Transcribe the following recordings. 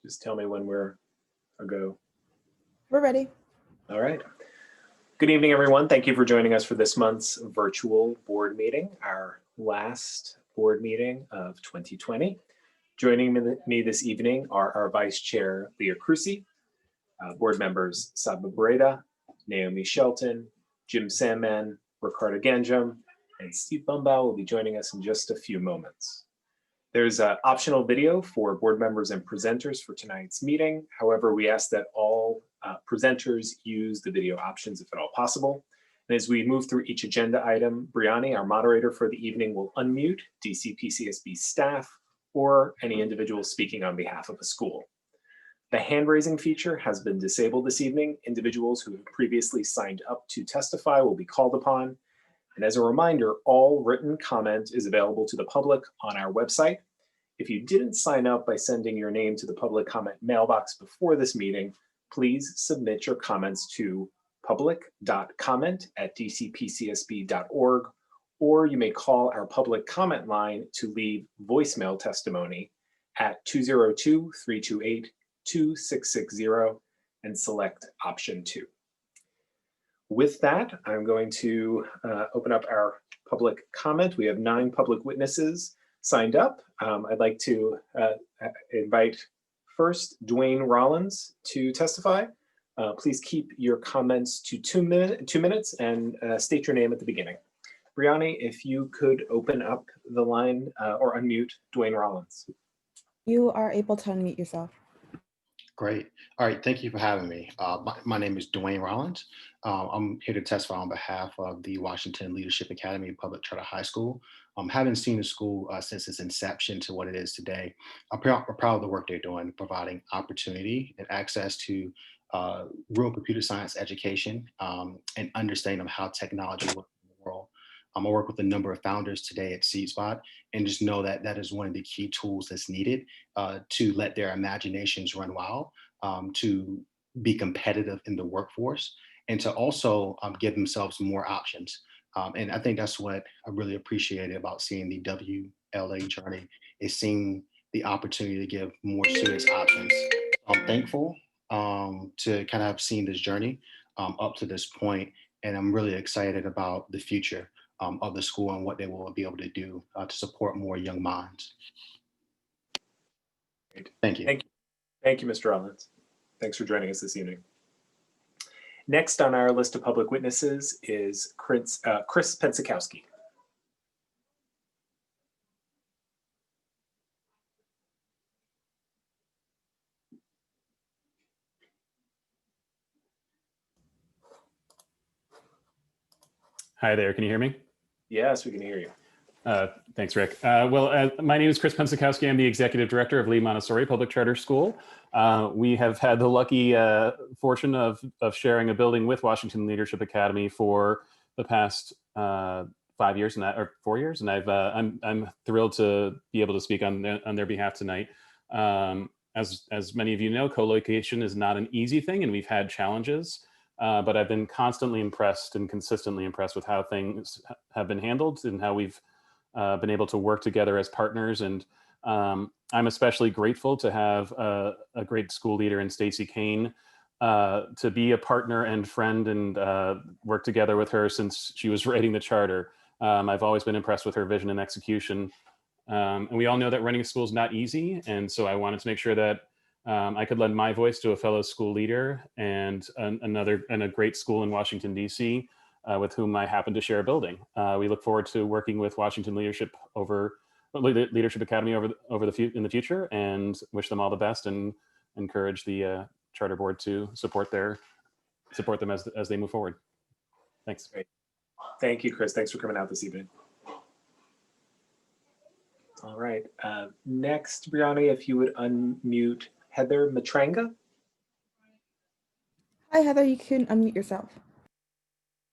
Just tell me when we're a go. We're ready. All right. Good evening, everyone. Thank you for joining us for this month's virtual board meeting, our last board meeting of 2020. Joining me this evening are our Vice Chair, Leah Crucy, board members Saba Breda, Naomi Shelton, Jim Sandman, Ricardo Ganjum, and Steve Bumbaugh will be joining us in just a few moments. There's an optional video for board members and presenters for tonight's meeting. However, we ask that all presenters use the video options if at all possible. And as we move through each agenda item, Briani, our moderator for the evening, will unmute DC PCSB staff or any individual speaking on behalf of a school. The hand-raising feature has been disabled this evening. Individuals who have previously signed up to testify will be called upon. And as a reminder, all written comment is available to the public on our website. If you didn't sign up by sending your name to the public comment mailbox before this meeting, please submit your comments to public.comment@dcpcsb.org, or you may call our public comment line to leave voicemail testimony at 202-328-2660 and select option 2. With that, I'm going to open up our public comment. We have 9 public witnesses signed up. I'd like to invite first Duane Rollins to testify. Please keep your comments to 2 minutes and state your name at the beginning. Briani, if you could open up the line or unmute Duane Rollins. You are able to unmute yourself. Great. All right. Thank you for having me. My name is Duane Rollins. I'm here to testify on behalf of the Washington Leadership Academy Public Charter High School. Having seen the school since its inception to what it is today, I'm proud of the work they're doing, providing opportunity and access to real computer science education and understanding of how technology works in the world. I work with a number of founders today at SeedSpot, and just know that that is one of the key tools that's needed to let their imaginations run wild, to be competitive in the workforce, and to also give themselves more options. And I think that's what I really appreciated about seeing the WLA journey, is seeing the opportunity to give more students options. I'm thankful to kind of have seen this journey up to this point, and I'm really excited about the future of the school and what they will be able to do to support more young minds. Great. Thank you. Thank you, Mr. Rollins. Thanks for joining us this evening. Next on our list of public witnesses is Chris Pencikowski. Hi there, can you hear me? Yes, we can hear you. Thanks, Rick. My name is Chris Pencikowski. I'm the Executive Director of Lee Montessori Public Charter School. We have had the lucky fortune of sharing a building with Washington Leadership Academy for the past 5 years, or 4 years, and I'm thrilled to be able to speak on their behalf tonight. As many of you know, co-location is not an easy thing, and we've had challenges. But I've been constantly impressed and consistently impressed with how things have been handled and how we've been able to work together as partners. And I'm especially grateful to have a great school leader in Stacey Kane to be a partner and friend and work together with her since she was writing the charter. I've always been impressed with her vision and execution. And we all know that running a school is not easy. And so I wanted to make sure that I could lend my voice to a fellow school leader and a great school in Washington, D.C., with whom I happen to share a building. We look forward to working with Washington Leadership Academy in the future, and wish them all the best and encourage the charter board to support them as they move forward. Thanks. Great. Thank you, Chris. Thanks for coming out this evening. All right. Next, Briani, if you would unmute Heather Matranga. Hi, Heather. You can unmute yourself.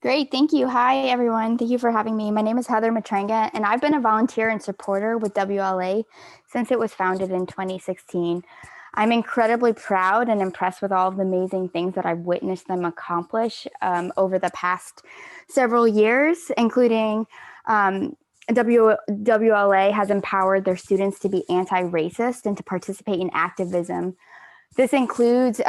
Great, thank you. Hi, everyone. Thank you for having me. My name is Heather Matranga, and I've been a volunteer and supporter with WLA since it was founded in 2016. I'm incredibly proud and impressed with all of the amazing things that I've witnessed them accomplish over the past several years, including WLA has empowered their students to be anti-racist and to participate in activism This includes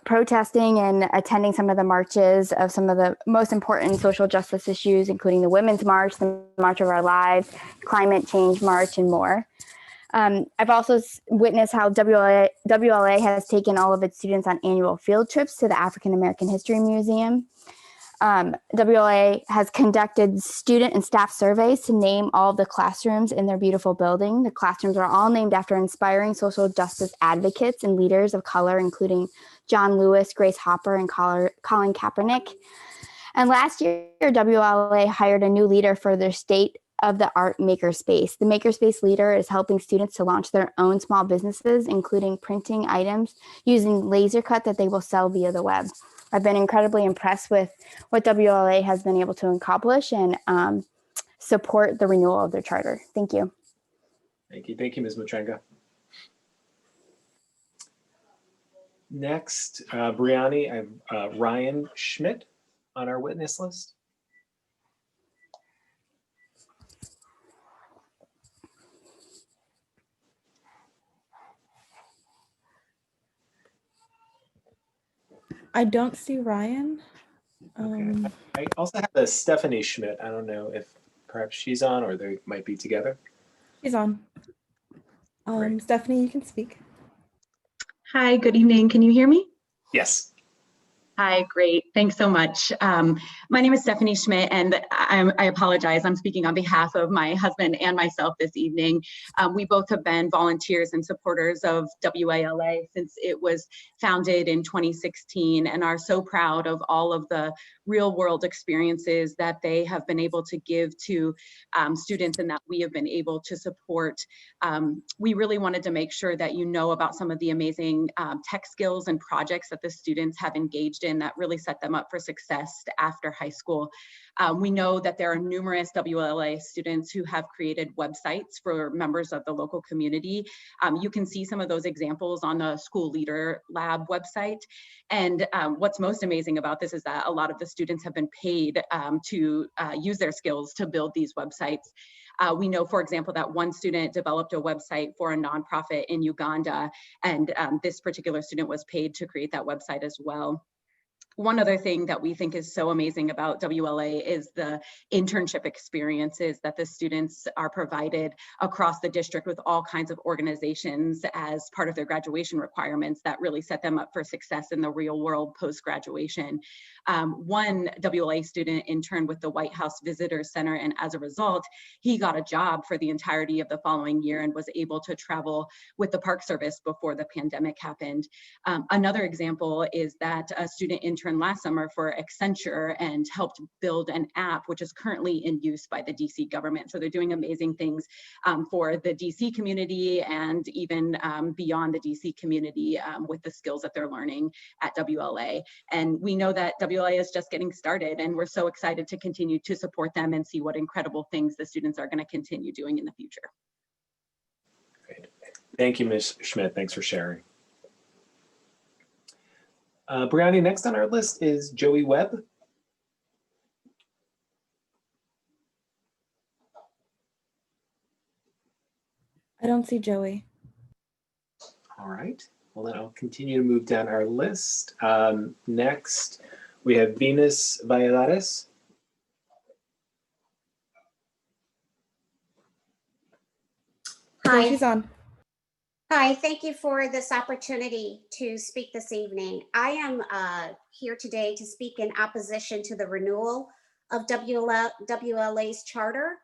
protesting and attending some of the marches of some of the most important social justice issues, including the Women's March, the March of Our Lives, Climate Change March, and more. I've also witnessed how WLA has taken all of its students on annual field trips to the African American History Museum. WLA has conducted student and staff surveys to name all of the classrooms in their beautiful building. The classrooms are all named after inspiring social justice advocates and leaders of color, including John Lewis, Grace Hopper, and Colin Kaepernick. And last year, WLA hired a new leader for their state of the art makerspace. The makerspace leader is helping students to launch their own small businesses, including printing items using laser cut that they will sell via the web. I've been incredibly impressed with what WLA has been able to accomplish and support the renewal of their charter. Thank you. Thank you. Thank you, Ms. Matranga. Next, Briani, I have Ryan Schmit on our witness list. I don't see Ryan. Okay. I also have a Stephanie Schmit. I don't know if perhaps she's on or they might be together. She's on. Great. Stephanie, you can speak. Hi, good evening. Can you hear me? Yes. Hi, great. Thanks so much. My name is Stephanie Schmit, and I apologize. I'm speaking on behalf of my husband and myself this evening. We both have been volunteers and supporters of WALA since it was founded in 2016 and are so proud of all of the real world experiences that they have been able to give to students and that we have been able to support. We really wanted to make sure that you know about some of the amazing tech skills and projects that the students have engaged in that really set them up for success after high school. We know that there are numerous WLA students who have created websites for members of the local community. You can see some of those examples on the School Leader Lab website. And what's most amazing about this is that a lot of the students have been paid to use their skills to build these websites. We know, for example, that one student developed a website for a nonprofit in Uganda, and this particular student was paid to create that website as well. One other thing that we think is so amazing about WLA is the internship experiences that the students are provided across the district with all kinds of organizations as part of their graduation requirements that really set them up for success in the real world post-graduation. One WLA student interned with the White House Visitor Center, and as a result, he got a job for the entirety of the following year and was able to travel with the Park Service before the pandemic happened. Another example is that a student interned last summer for Accenture and helped build an app which is currently in use by the DC government. So they're doing amazing things for the DC community and even beyond the DC community with the skills that they're learning at WLA. And we know that WLA is just getting started, and we're so excited to continue to support them and see what incredible things the students are going to continue doing in the future. Great. Thank you, Ms. Schmit. Thanks for sharing. Briani, next on our list is Joey Webb. I don't see Joey. All right. Well, then I'll continue to move down our list. Next, we have Venus Valladares. Okay, Hi. she's on. Hi, thank you for this opportunity to speak this evening. I am here today to speak in opposition to the renewal of WLA's charter.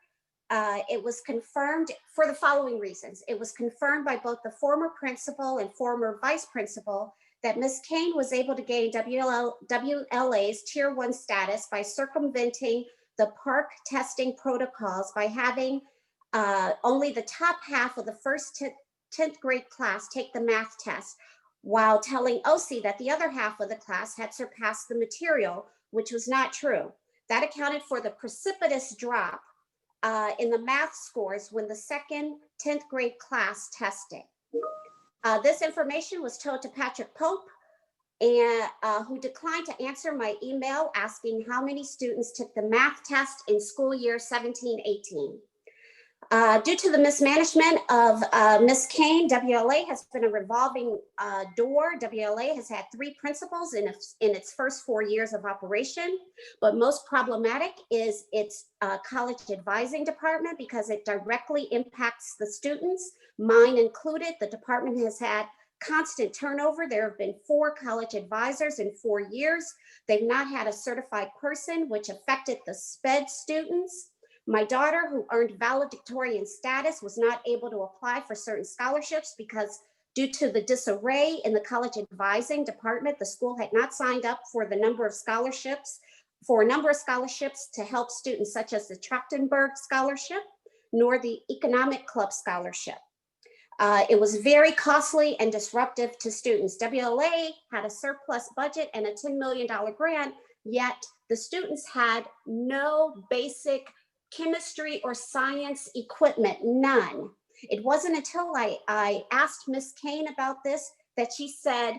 It was confirmed for the following reasons. It was confirmed by both the former principal and former vice principal that Ms. Kane was able to gain WLA's Tier 1 status by circumventing the park testing protocols by having only the top half of the first 10th grade class take the math test, while telling OC that the other half of the class had surpassed the material, which was not true. That accounted for the precipitous drop in the math scores when the second 10th grade class tested. This information was told to Patrick Pope, and who declined to answer my email asking how many students took the math test in school year 17-18. Due to the mismanagement of Ms. Kane, WLA has been a revolving door. WLA has had 3 principals in its first 4 years of operation, but most problematic is its college advising department because it directly impacts the students, mine included. The department has had constant turnover. There have been 4 college advisors in 4 years. They've not had a certified person, which affected the SPED students. My daughter, who earned valedictorian status, was not able to apply for certain scholarships because due to the disarray in the college advising department, the school had not signed up for a number of scholarships to help students such as the Trachtenberg Scholarship, nor the Economic Club Scholarship. It was very costly and disruptive to students. WLA had a surplus budget and a $10 million grant, yet the students had no basic chemistry or science equipment, none. It wasn't until I asked Ms. Kane about this that she said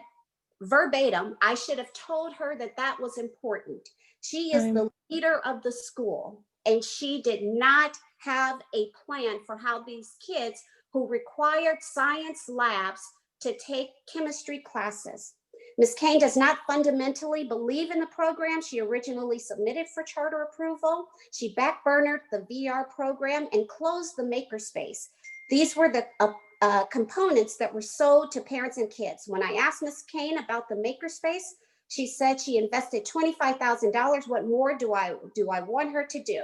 verbatim, I should have told her that that was important. She is the leader of the school, and she did not have a plan for how these kids who required science labs to take chemistry classes. Ms. Kane does not fundamentally believe in the program she originally submitted for charter approval. She backburnered the VR program and closed the makerspace. These were the components that were sold to parents and kids. When I asked Ms. Kane about the makerspace, she said she invested $25,000. What more do I want her to do?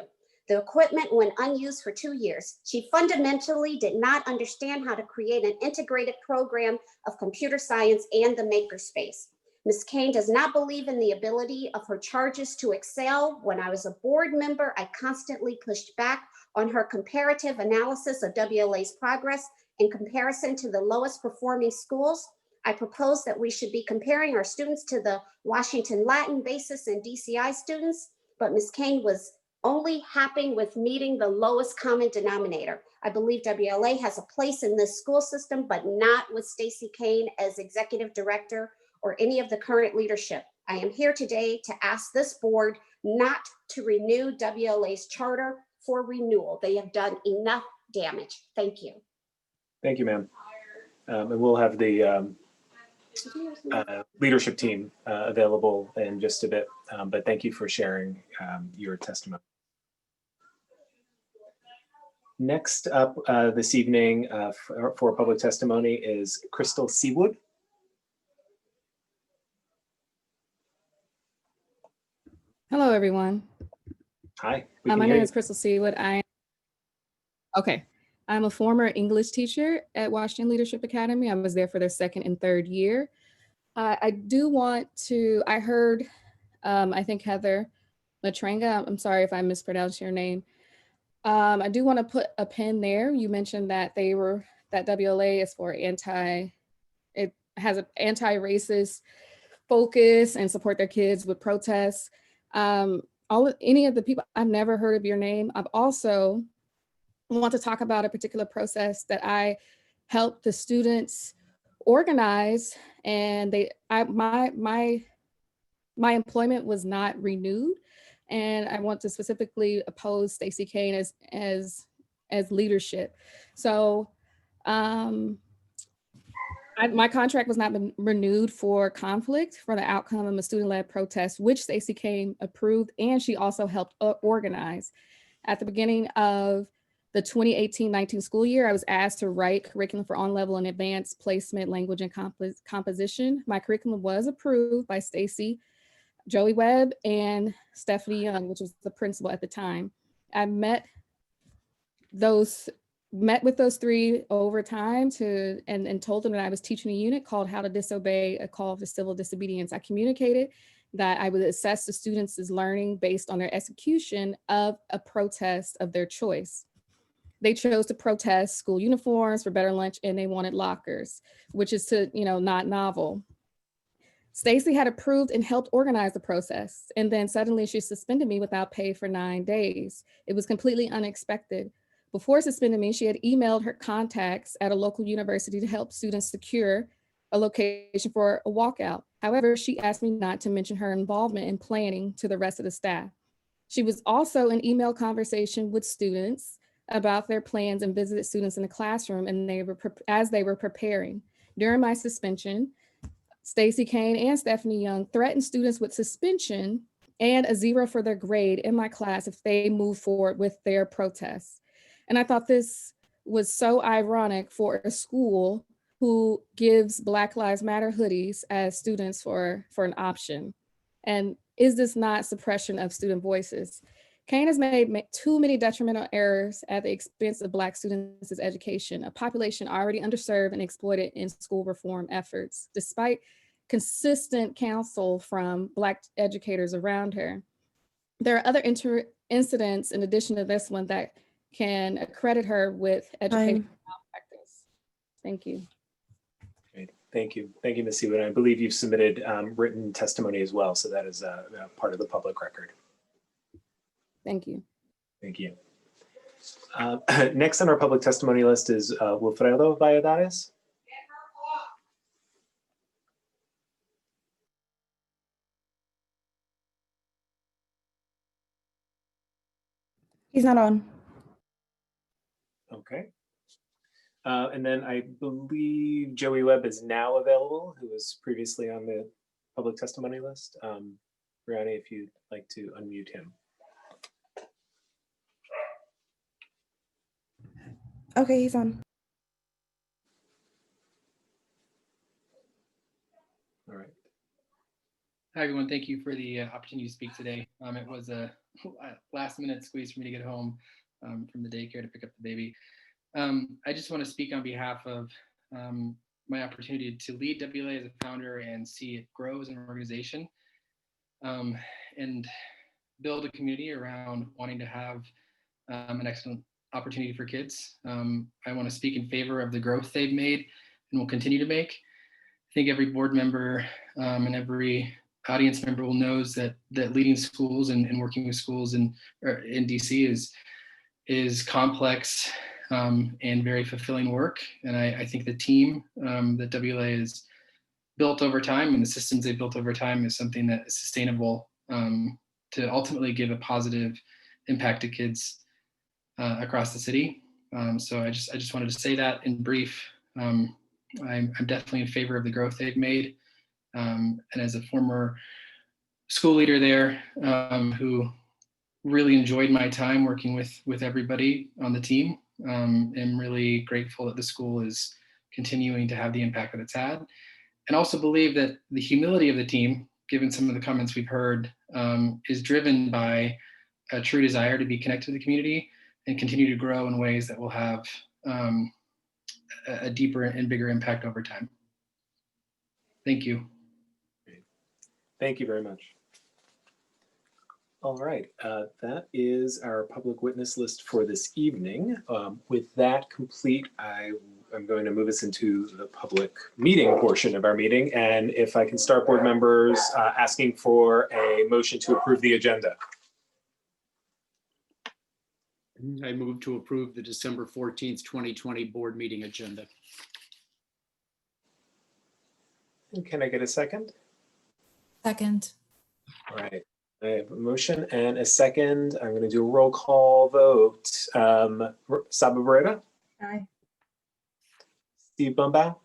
The equipment went unused for 2 years. She fundamentally did not understand how to create an integrated program of computer science and the makerspace. Ms. Kane does not believe in the ability of her charges to excel. When I was a board member, I constantly pushed back on her comparative analysis of WLA's progress in comparison to the lowest performing schools. I proposed that we should be comparing our students to the Washington Latin Basis and DCI students, but Ms. Kane was only happy with meeting the lowest common denominator. I believe WLA has a place in this school system, but not with Stacy Kane as executive director or any of the current leadership. I am here today to ask this board not to renew WLA's charter for renewal. They have done enough damage. Thank you. Thank you, ma'am. And we'll have the leadership team available in just a bit, but thank you for sharing your testimony. Next up this evening for public testimony is Chrystal Seawood. Hello, everyone. Hi. My name is Chrystal Seawood. I'm a former English teacher at Washington Leadership Academy. I was there for their 2nd and 3rd year. I do want to, I heard, I think Heather Matranga, I'm sorry if I mispronounced your name. I do want to put a pin there. You mentioned that that WLA is for it has an anti-racist focus and support their kids with protests. Any of the people, I've never heard of your name. I've also want to talk about a particular process that I helped the students organize, and my employment was not renewed. And I want to specifically oppose Stacy Kane as leadership. So my contract was not been renewed for conflict for the outcome of a student-led protest, which Stacy Kane approved, and she also helped organize. At the beginning of the 2018-19 school year, I was asked to write curriculum for on-level and advanced placement, language, and composition. My curriculum was approved by Stacy, Joey Webb, and Stephanie Young, which was the principal at the time. I met with those 3 over time and told them that I was teaching a unit called How to Disobey a Call to Civil Disobedience. I communicated that I would assess the students' learning based on their execution of a protest of their choice. They chose to protest school uniforms for better lunch, and they wanted lockers, which is not novel. Stacy had approved and helped organize the process, and then suddenly she suspended me without pay for 9 days. It was completely unexpected. Before suspending me, she had emailed her contacts at a local university to help students secure a location for a walkout. However, she asked me not to mention her involvement in planning to the rest of the staff. She was also in email conversation with students about their plans and visited students in the classroom and as they were preparing. During my suspension, Stacy Kane and Stephanie Young threatened students with suspension and a 0 for their grade in my class if they move forward with their protests. And I thought this was so ironic for a school who gives Black Lives Matter hoodies as students for an option. And is this not suppression of student voices? Kane has made too many detrimental errors at the expense of Black students' education, a population already underserved and exploited in school reform efforts, despite consistent counsel from Black educators around her. There are other incidents in addition to this one that can accredit her with educational malpractice. Thank you. Great. Thank you. Thank you, Ms. Seawood. I believe you've submitted written testimony as well, so that is part of the public record. Thank you. Thank you. Next on our public testimony list is Wilfredo Valladares. He's not on. Okay. And then I believe Joey Webb is now available, who was previously on the public testimony list. Briani, if you'd like to unmute him. Okay, he's on. All right. Hi, everyone. Thank you for the opportunity to speak today. It was a last minute squeeze for me to get home from the daycare to pick up the baby. I just want to speak on behalf of my opportunity to lead WLA as a founder and see it grow as an organization and build a community around wanting to have an excellent opportunity for kids. I want to speak in favor of the growth they've made and will continue to make. I think every board member and every audience member will knows that leading schools and working with schools in DC is complex and very fulfilling work. And I think the team that WLA has built over time and the systems they've built over time is something that is sustainable to ultimately give a positive impact to kids across the city. So I just wanted to say that in brief. I'm definitely in favor of the growth they've made. And as a former school leader there who really enjoyed my time working with everybody on the team, I'm really grateful that the school is continuing to have the impact that it's had. And also believe that the humility of the team, given some of the comments we've heard, is driven by a true desire to be connected to the community and continue to grow in ways that will have a deeper and bigger impact over time. Thank you. Thank you very much. All right, that is our public witness list for this evening. With that complete, I'm going to move us into the public meeting portion of our meeting. And if I can start board members asking for a motion to approve the agenda. I move to approve the December 14th, 2020 board meeting agenda. And can I get a second? Second. All right, I have a motion and a second. I'm going to do a roll call vote. Saba Beretta? Aye. Steve Bumbaugh?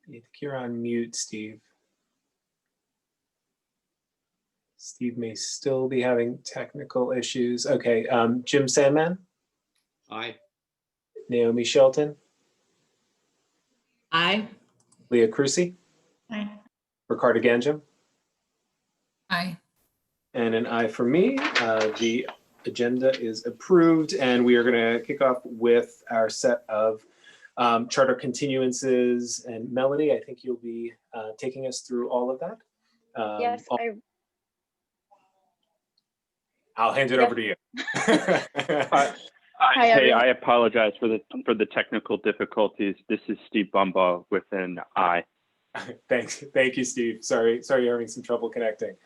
I think you're on mute, Steve. Steve may still be having technical issues. Okay, Jim Sandman? Aye. Naomi Shelton? Aye. Leah Crucy? Aye. Ricardo Ganjam? Aye. And an aye for me. The agenda is approved, and we are going to kick off with our set of charter continuances. And Melodi, I think you'll be taking us through all of that. Yes, I'll hand it over to you. I apologize for the technical difficulties. This is Steve Bumbaugh with an I. Thank you, Steve. Sorry, you're having some trouble connecting.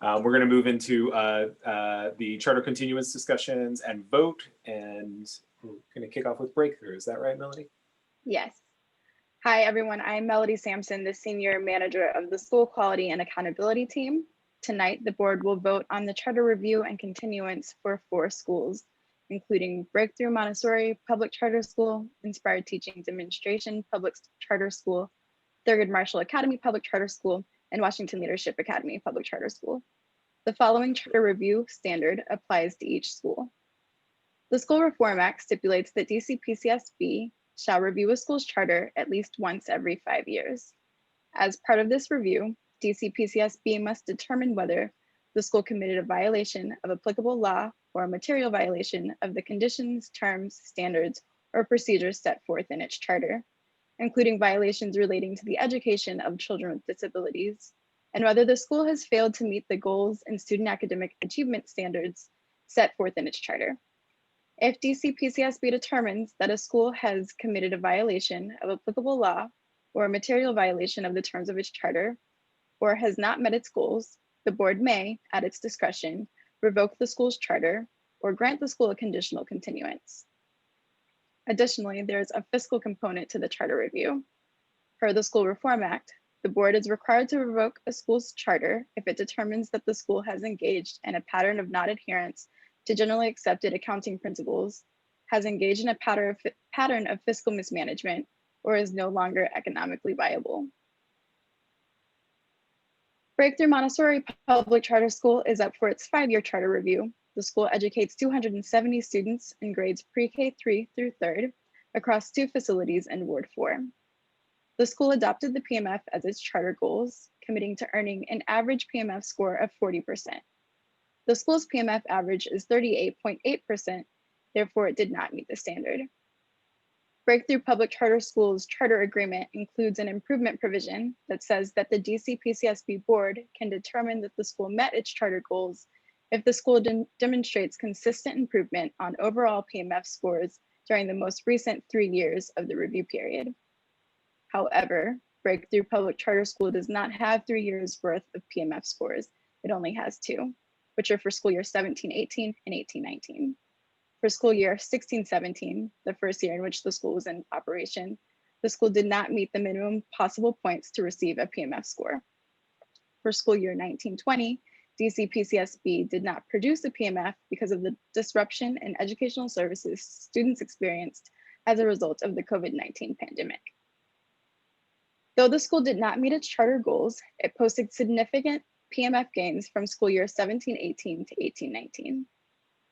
We're going to move into the charter continuance discussions and vote, and we're going to kick off with breakthrough. Is that right, Melodi? Yes. Hi, everyone. I'm Melodi Sampson, the Senior Manager of the School Quality and Accountability Team. Tonight, the board will vote on the charter review and continuance for 4 schools, including Breakthrough Montessori Public Charter School, Inspired Teaching Demonstration Public Charter School, Thurgood Marshall Academy Public Charter School, and Washington Leadership Academy Public Charter School. The following charter review standard applies to each school. The School Reform Act stipulates that DC-PCSB shall review a school's charter at least once every 5 years. As part of this review, DC-PCSB must determine whether the school committed a violation of applicable law or a material violation of the conditions, terms, standards, or procedures set forth in its charter, including violations relating to the education of children with disabilities, and whether the school has failed to meet the goals and student academic achievement standards set forth in its charter. If DC-PCSB determines that a school has committed a violation of applicable law or a material violation of the terms of its charter, or has not met its goals, the board may, at its discretion, revoke the school's charter or grant the school a conditional continuance. Additionally, there is a fiscal component to the charter review. Per the School Reform Act, the board is required to revoke a school's charter if it determines that the school has engaged in a pattern of non-adherence to generally accepted accounting principles, has engaged in a pattern of fiscal mismanagement, or is no longer economically viable. Breakthrough Montessori Public Charter School is up for its 5-year charter review. The school educates 270 students in grades pre-K 3 through 3rd across 2 facilities in Ward 4. The school adopted the PMF as its charter goals, committing to earning an average PMF score of 40%. The school's PMF average is 38.8%, therefore it did not meet the standard. Breakthrough Public Charter School's charter agreement includes an improvement provision that says that the DC-PCSB board can determine that the school met its charter goals if the school demonstrates consistent improvement on overall PMF scores during the most recent 3 years of the review period. However, Breakthrough Public Charter School does not have 3 years worth of PMF scores. It only has 2, which are for school year 17-18 and 18-19. For school year 16-17, the first year in which the school was in operation, the school did not meet the minimum possible points to receive a PMF score. For school year 19-20, DC-PCSB did not produce a PMF because of the disruption in educational services students experienced as a result of the COVID-19 pandemic. Though the school did not meet its charter goals, it posted significant PMF gains from school year 17-18 to 18-19.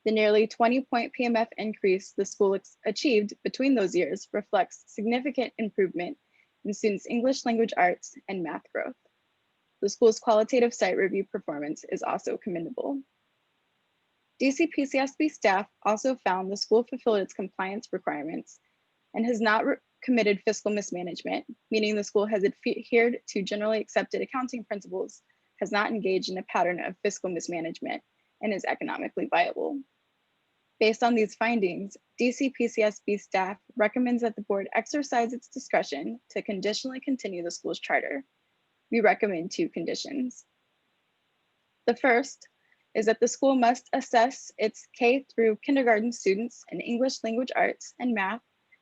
The nearly 20-point PMF increase the school achieved between those years reflects significant improvement in students' English language arts and math growth. The school's qualitative site review performance is also commendable. DC-PCSB staff also found the school fulfilled its compliance requirements and has not committed fiscal mismanagement, meaning the school has adhered to generally accepted accounting principles, has not engaged in a pattern of fiscal mismanagement, and is economically viable. Based on these findings, DC-PCSB staff recommends that the board exercise its discretion to conditionally continue the school's charter. We recommend 2 conditions. The first is that the school must assess its K through kindergarten students in English language arts and math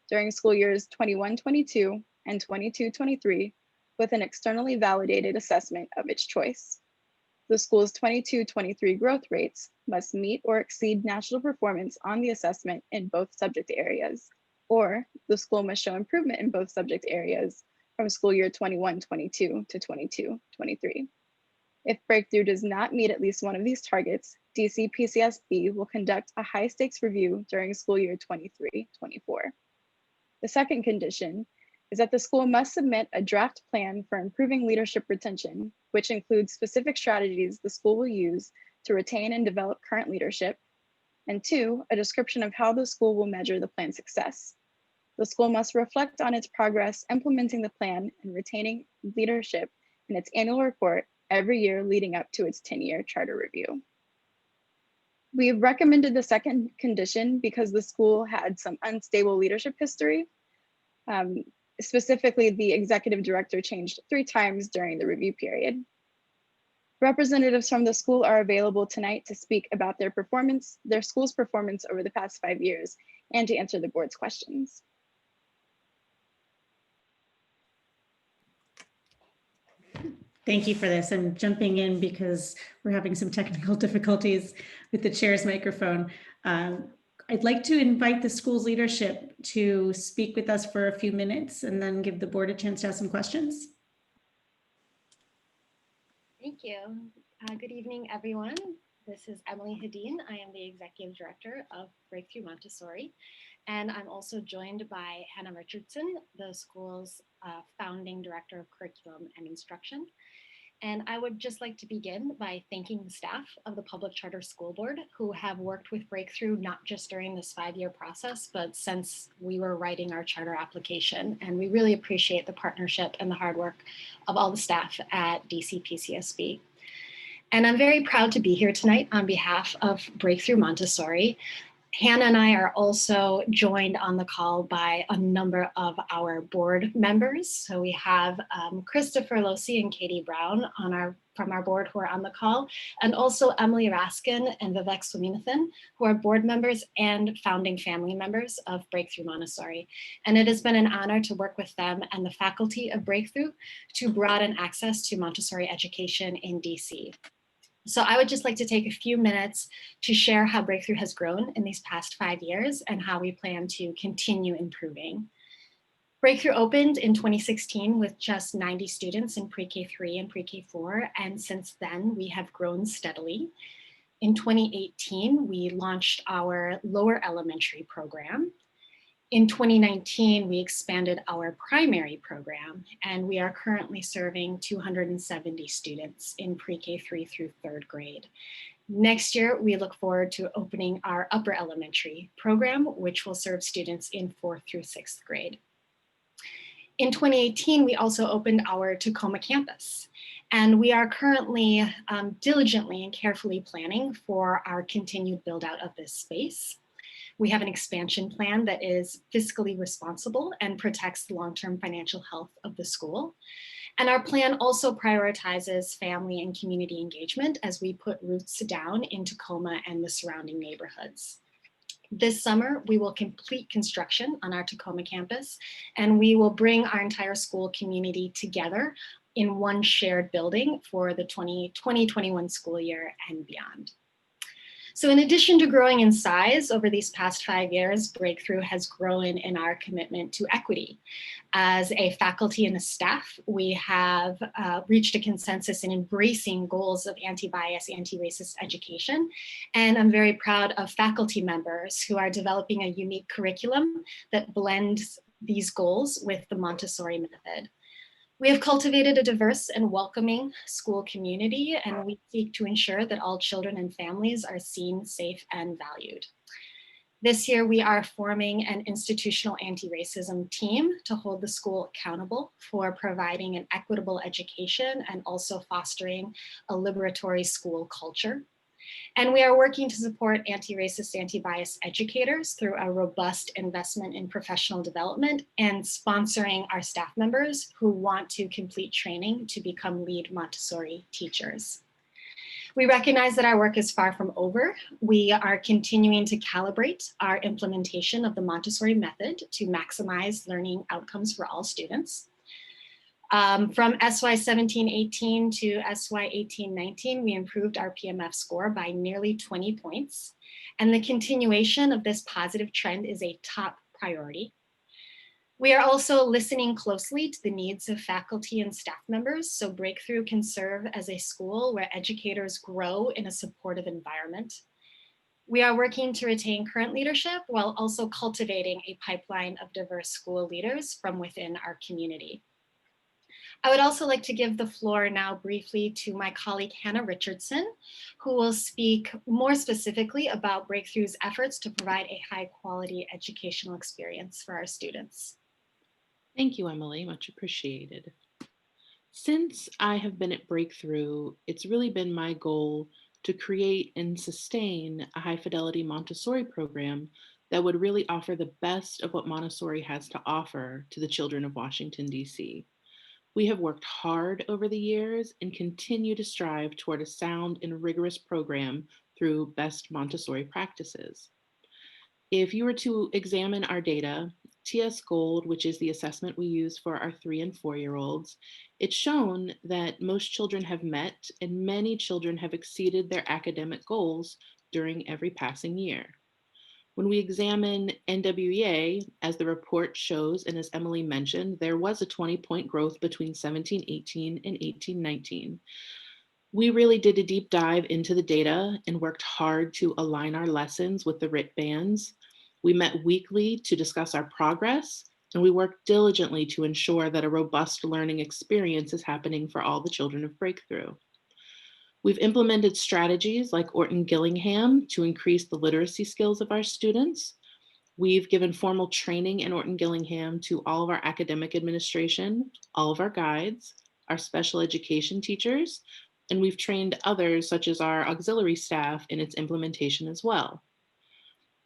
during school years 21-22 and 22-23 with an externally validated assessment of its choice. The school's 22-23 growth rates must meet or exceed national performance on the assessment in both subject areas, or the school must show improvement in both subject areas from school year 21-22 to 22-23. If Breakthrough does not meet at least one of these targets, DC-PCSB will conduct a high-stakes review during school year 23-24. The second condition is that the school must submit a draft plan for improving leadership retention, which includes specific strategies the school will use to retain and develop current leadership, and 2, a description of how the school will measure the plan's success. The school must reflect on its progress implementing the plan and retaining leadership in its annual report every year leading up to its 10-year charter review. We have recommended the second condition because the school had some unstable leadership history. Specifically, the executive director changed 3 times during the review period. Representatives from the school are available tonight to speak about their school's performance over the past 5 years and to answer the board's questions. Thank you for this. I'm jumping in because we're having some technical difficulties with the chair's microphone. I'd like to invite the school's leadership to speak with us for a few minutes and then give the board a chance to ask some questions. Thank you. Good evening, everyone. This is Emily Hedin. I am the Executive Director of Breakthrough Montessori, and I'm also joined by Hannah Richardson, the school's founding Director of Curriculum and Instruction. And I would just like to begin by thanking the staff of the Public Charter School Board who have worked with Breakthrough not just during this 5-year process, but since we were writing our charter application. And we really appreciate the partnership and the hard work of all the staff at DC PCSB. And I'm very proud to be here tonight on behalf of Breakthrough Montessori. Hannah and I are also joined on the call by a number of our board members. So we have Christopher Losi and Katie Brown from our board who are on the call, and also Emily Raskin and Vivek Swaminathan, who are board members and founding family members of Breakthrough Montessori. And it has been an honor to work with them and the faculty of Breakthrough to broaden access to Montessori education in DC. So I would just like to take a few minutes to share how Breakthrough has grown in these past 5 years and how we plan to continue improving. Breakthrough opened in 2016 with just 90 students in pre-K 3 and pre-K 4, and since then we have grown steadily. In 2018, we launched our lower elementary program. In 2019, we expanded our primary program, and we are currently serving 270 students in pre-K 3 through 3rd grade. Next year, we look forward to opening our upper elementary program, which will serve students in 4th through 6th grade. In 2018, we also opened our Tacoma campus, and we are currently diligently and carefully planning for our continued build out of this space. We have an expansion plan that is fiscally responsible and protects the long-term financial health of the school. And our plan also prioritizes family and community engagement as we put roots down in Tacoma and the surrounding neighborhoods. This summer, we will complete construction on our Tacoma campus, and we will bring our entire school community together in one shared building for the 2021 school year and beyond. So in addition to growing in size over these past 5 years, Breakthrough has grown in our commitment to equity. As a faculty and a staff, we have reached a consensus in embracing goals of anti-bias, anti-racist education. And I'm very proud of faculty members who are developing a unique curriculum that blends these goals with the Montessori method. We have cultivated a diverse and welcoming school community, and we seek to ensure that all children and families are seen, safe, and valued. This year, we are forming an institutional anti-racism team to hold the school accountable for providing an equitable education and also fostering a liberatory school culture. And we are working to support anti-racist, anti-bias educators through a robust investment in professional development and sponsoring our staff members who want to complete training to become lead Montessori teachers. We recognize that our work is far from over. We are continuing to calibrate our implementation of the Montessori method to maximize learning outcomes for all students. From SY 17-18 to SY 18-19, we improved our PMF score by nearly 20 points. And the continuation of this positive trend is a top priority. We are also listening closely to the needs of faculty and staff members, so Breakthrough can serve as a school where educators grow in a supportive environment. We are working to retain current leadership while also cultivating a pipeline of diverse school leaders from within our community. I would also like to give the floor now briefly to my colleague, Hannah Richardson, who will speak more specifically about Breakthrough's efforts to provide a high quality educational experience for our students. Thank you, Emily, much appreciated. Since I have been at Breakthrough, it's really been my goal to create and sustain a high fidelity Montessori program that would really offer the best of what Montessori has to offer to the children of Washington, DC. We have worked hard over the years and continue to strive toward a sound and rigorous program through best Montessori practices. If you were to examine our data, TS Gold, which is the assessment we use for our 3 and 4-year-olds, it's shown that most children have met and many children have exceeded their academic goals during every passing year. When we examine NWEA, as the report shows, and as Emily mentioned, there was a 20-point growth between 17-18 and 18-19. We really did a deep dive into the data and worked hard to align our lessons with the RIT bands. We met weekly to discuss our progress, and we worked diligently to ensure that a robust learning experience is happening for all the children of Breakthrough. We've implemented strategies like Orton-Gillingham to increase the literacy skills of our students. We've given formal training in Orton-Gillingham to all of our academic administration, all of our guides, our special education teachers, and we've trained others such as our auxiliary staff in its implementation as well.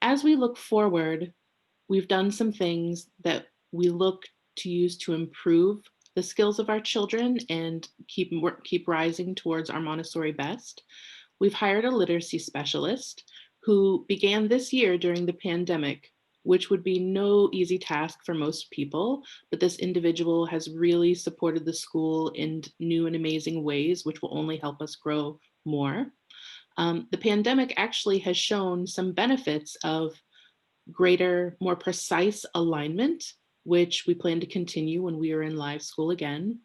As we look forward, we've done some things that we look to use to improve the skills of our children and keep rising towards our Montessori best. We've hired a literacy specialist who began this year during the pandemic, which would be no easy task for most people, but this individual has really supported the school in new and amazing ways, which will only help us grow more. The pandemic actually has shown some benefits of greater, more precise alignment, which we plan to continue when we are in live school again.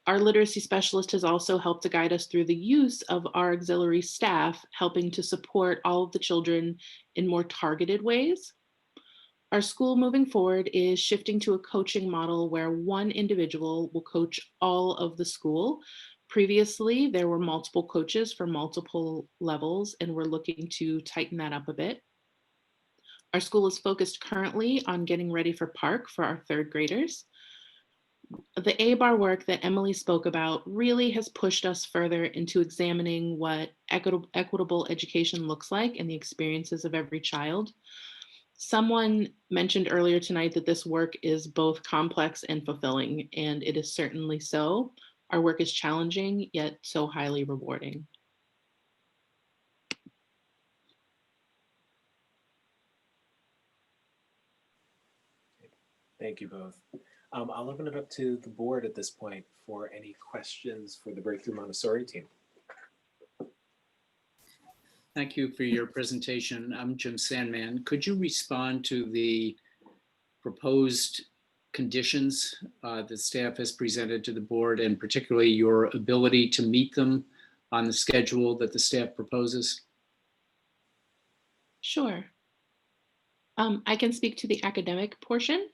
Our literacy specialist has also helped to guide us through the use of our auxiliary staff, helping to support all of the children in more targeted ways. Our school moving forward is shifting to a coaching model where one individual will coach all of the school. Previously, there were multiple coaches for multiple levels, and we're looking to tighten that up a bit. Our school is focused currently on getting ready for Park for our 3rd graders. The ABAR work that Emily spoke about really has pushed us further into examining what equitable education looks like and the experiences of every child. Someone mentioned earlier tonight that this work is both complex and fulfilling, and it is certainly so. Our work is challenging, yet so highly rewarding. Thank you both. I'll open it up to the board at this point for any questions for the Breakthrough Montessori team. Thank you for your presentation. I'm Jim Sandman. Could you respond to the proposed conditions that staff has presented to the board, and particularly your ability to meet them on the schedule that the staff proposes? Sure. I can speak to the academic portion.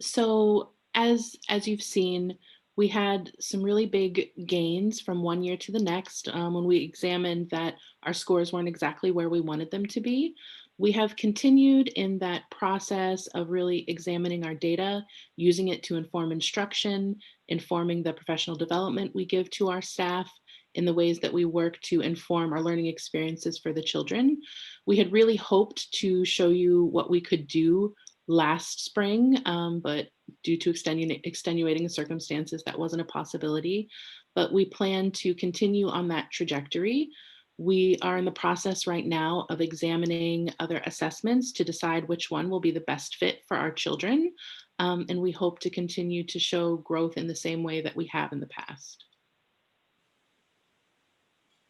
So as you've seen, we had some really big gains from one year to the next when we examined that our scores weren't exactly where we wanted them to be. We have continued in that process of really examining our data, using it to inform instruction, informing the professional development we give to our staff, in the ways that we work to inform our learning experiences for the children. We had really hoped to show you what we could do last spring, but due to extenuating circumstances, that wasn't a possibility. But we plan to continue on that trajectory. We are in the process right now of examining other assessments to decide which one will be the best fit for our children. And we hope to continue to show growth in the same way that we have in the past.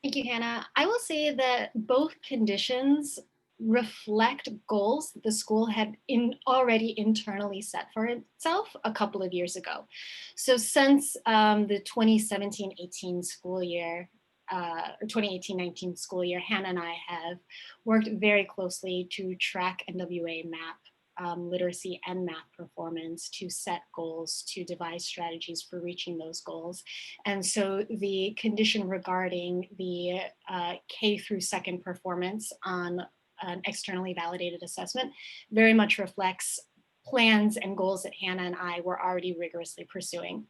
Thank you, Hannah. I will say that both conditions reflect goals the school had already internally set for itself a couple of years ago. So since the 2017-18 school year, or 2018-19 school year, Hannah and I have worked very closely to track NWA map literacy and math performance, to set goals, to devise strategies for reaching those goals. And so the condition regarding the K through 2nd performance on an externally validated assessment very much reflects plans and goals that Hannah and I were already rigorously pursuing.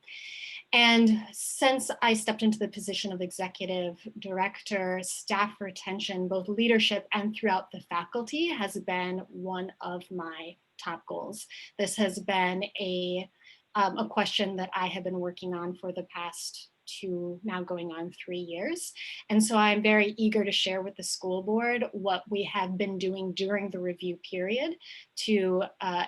And since I stepped into the position of executive director, staff retention, both leadership and throughout the faculty, has been one of my top goals. This has been a question that I have been working on for the past 2 now going on 3 years. And so I'm very eager to share with the school board what we have been doing during the review period to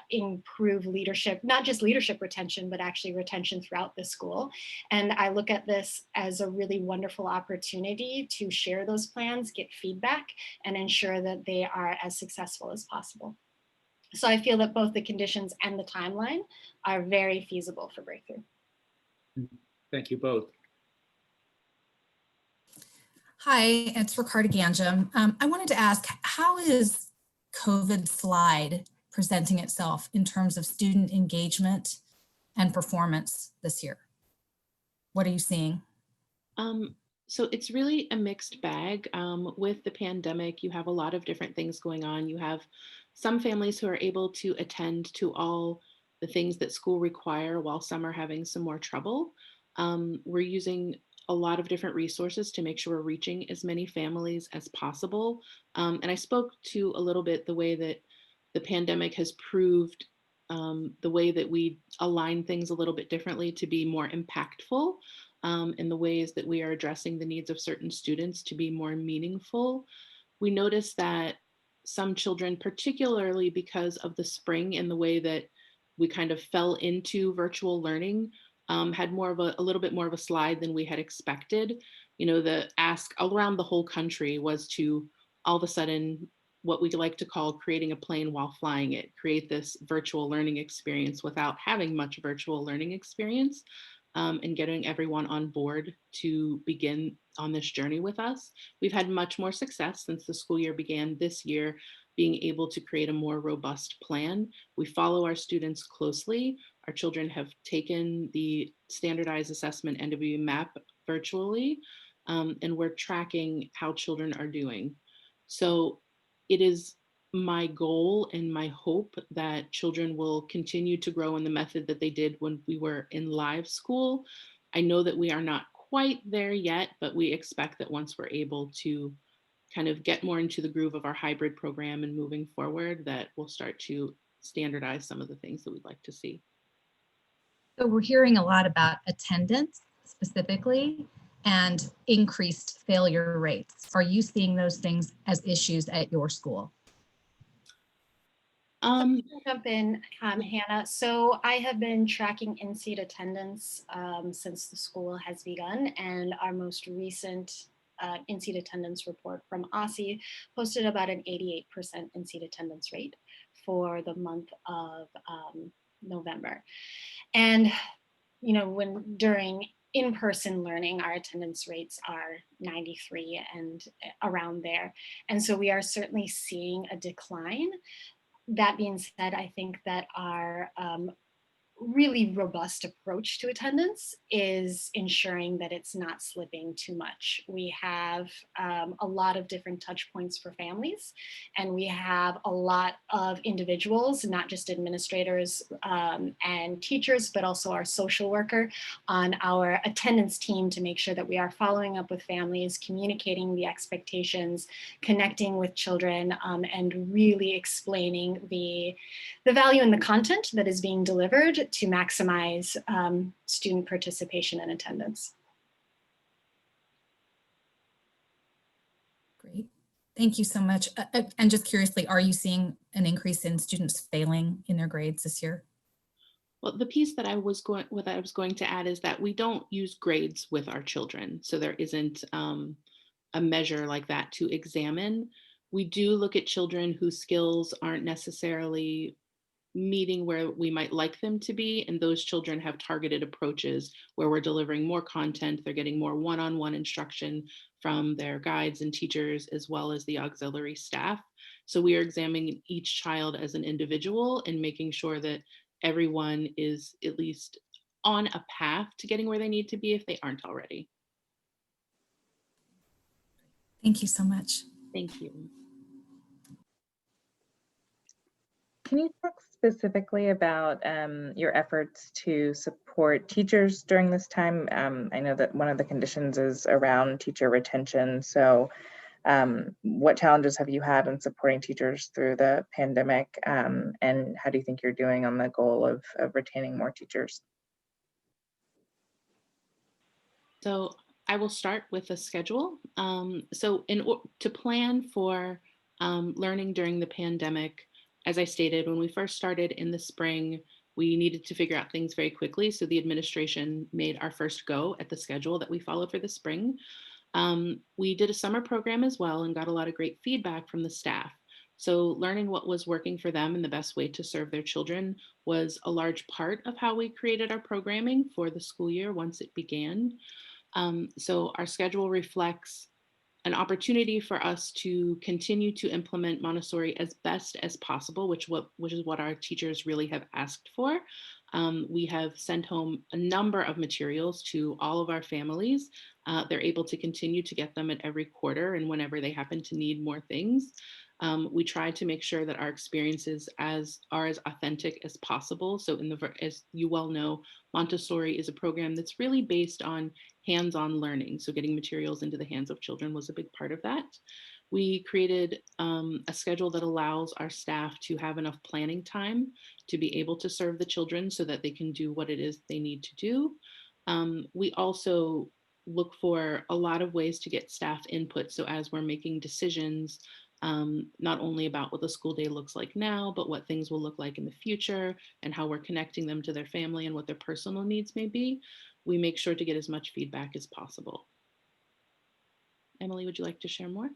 improve leadership, not just leadership retention, but actually retention throughout the school. And I look at this as a really wonderful opportunity to share those plans, get feedback, and ensure that they are as successful as possible. So I feel that both the conditions and the timeline are very feasible for breakthrough. Thank you both. Hi, it's Ricardo Ganjam. I wanted to ask, how is COVID slide presenting itself in terms of student engagement and performance this year? What are you seeing? So it's really a mixed bag. With the pandemic, you have a lot of different things going on. You have some families who are able to attend to all the things that school require while some are having some more trouble. We're using a lot of different resources to make sure we're reaching as many families as possible. And I spoke to a little bit the way that the pandemic has proved the way that we align things a little bit differently to be more impactful, in the ways that we are addressing the needs of certain students to be more meaningful. We noticed that some children, particularly because of the spring and the way that we kind of fell into virtual learning, had more of a little bit more of a slide than we had expected. You know, the ask around the whole country was to all of a sudden, what we like to call creating a plane while flying it, create this virtual learning experience without having much virtual learning experience, and getting everyone on board to begin on this journey with us. We've had much more success since the school year began this year, being able to create a more robust plan. We follow our students closely. Our children have taken the standardized assessment NW map virtually, and we're tracking how children are doing. So it is my goal and my hope that children will continue to grow in the method that they did when we were in live school. I know that we are not quite there yet, but we expect that once we're able to kind of get more into the groove of our hybrid program and moving forward, that we'll start to standardize some of the things that we'd like to see. So we're hearing a lot about attendance specifically and increased failure rates. Are you seeing those things as issues at your school? Jump in, Hannah. So I have been tracking in-seat attendance since the school has begun, and our most recent in-seat attendance report from OSSE posted about an 88% in-seat attendance rate for the month of November. And, you know, when during in-person learning, our attendance rates are 93 and around there. And so we are certainly seeing a decline. That being said, I think that our really robust approach to attendance is ensuring that it's not slipping too much. We have a lot of different touch points for families, and we have a lot of individuals, not just administrators and teachers, but also our social worker on our attendance team to make sure that we are following up with families, communicating the expectations, connecting with children, and really explaining the value in the content that is being delivered to maximize student participation and attendance. Great. Thank you so much. And just curiously, are you seeing an increase in students failing in their grades this year? Well, the piece that I was going to add is that we don't use grades with our children. So there isn't a measure like that to examine. We do look at children whose skills aren't necessarily meeting where we might like them to be, and those children have targeted approaches where we're delivering more content, they're getting more one-on-one instruction from their guides and teachers as well as the auxiliary staff. So we are examining each child as an individual and making sure that everyone is at least on a path to getting where they need to be if they aren't already. Thank you so much. Thank you. Can you talk specifically about your efforts to support teachers during this time? I know that one of the conditions is around teacher retention. So what challenges have you had in supporting teachers through the pandemic? And how do you think you're doing on the goal of retaining more teachers? So I will start with a schedule. To plan for learning during the pandemic, as I stated, when we first started in the spring, we needed to figure out things very quickly. So the administration made our first go at the schedule that we followed for the spring. We did a summer program as well and got a lot of great feedback from the staff. So learning what was working for them and the best way to serve their children was a large part of how we created our programming for the school year once it began. So our schedule reflects an opportunity for us to continue to implement Montessori as best as possible, which is what our teachers really have asked for. We have sent home a number of materials to all of our families. They're able to continue to get them at every quarter and whenever they happen to need more things. We try to make sure that our experiences are as authentic as possible. So as you well know, Montessori is a program that's really based on hands-on learning. So getting materials into the hands of children was a big part of that. We created a schedule that allows our staff to have enough planning time to be able to serve the children so that they can do what it is they need to do. We also look for a lot of ways to get staff input. So as we're making decisions, not only about what the school day looks like now, but what things will look like in the future and how we're connecting them to their family and what their personal needs may be, we make sure to get as much feedback as possible. Emily, would you like to share more?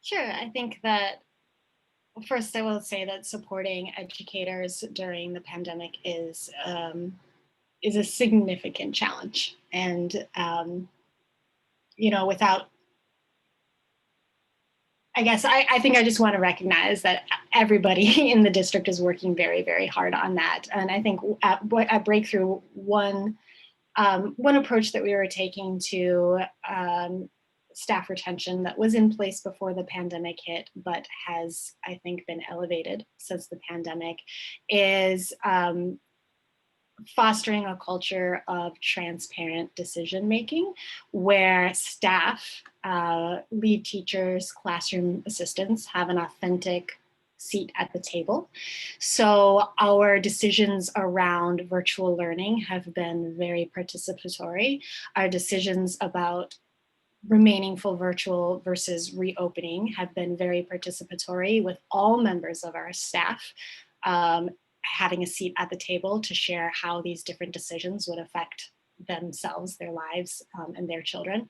Sure. I think that first I will say that supporting educators during the pandemic is a significant challenge. And, without, I guess I think I just want to recognize that everybody in the district is working very, very hard on that. And I think at Breakthrough, one approach that we were taking to staff retention that was in place before the pandemic hit, but has, I think, been elevated since the pandemic, is fostering a culture of transparent decision-making where staff, lead teachers, classroom assistants have an authentic seat at the table. So our decisions around virtual learning have been very participatory. Our decisions about remaining full virtual versus reopening have been very participatory, with all members of our staff having a seat at the table to share how these different decisions would affect themselves, their lives, and their children.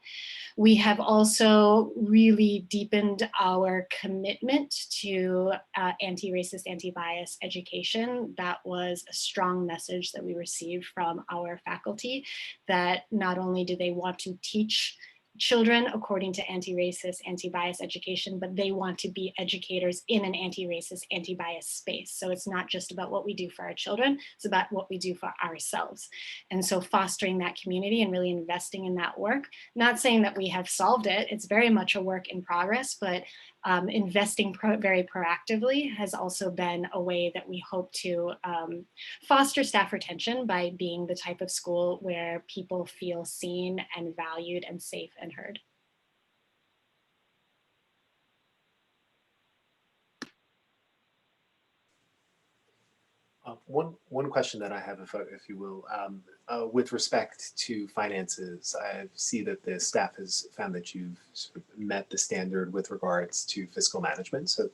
We have also really deepened our commitment to anti-racist, anti-bias education. That was a strong message that we received from our faculty, that not only do they want to teach children according to anti-racist, anti-bias education, but they want to be educators in an anti-racist, anti-bias space. So it's not just about what we do for our children, it's about what we do for ourselves. And so fostering that community and really investing in that work, not saying that we have solved it, it's very much a work in progress, but investing very proactively has also been a way that we hope to foster staff retention by being the type of school where people feel seen and valued and safe and heard. One question that I have, if you will, with respect to finances, I see that the staff has found that you've sort of met the standard with regards to fiscal management. So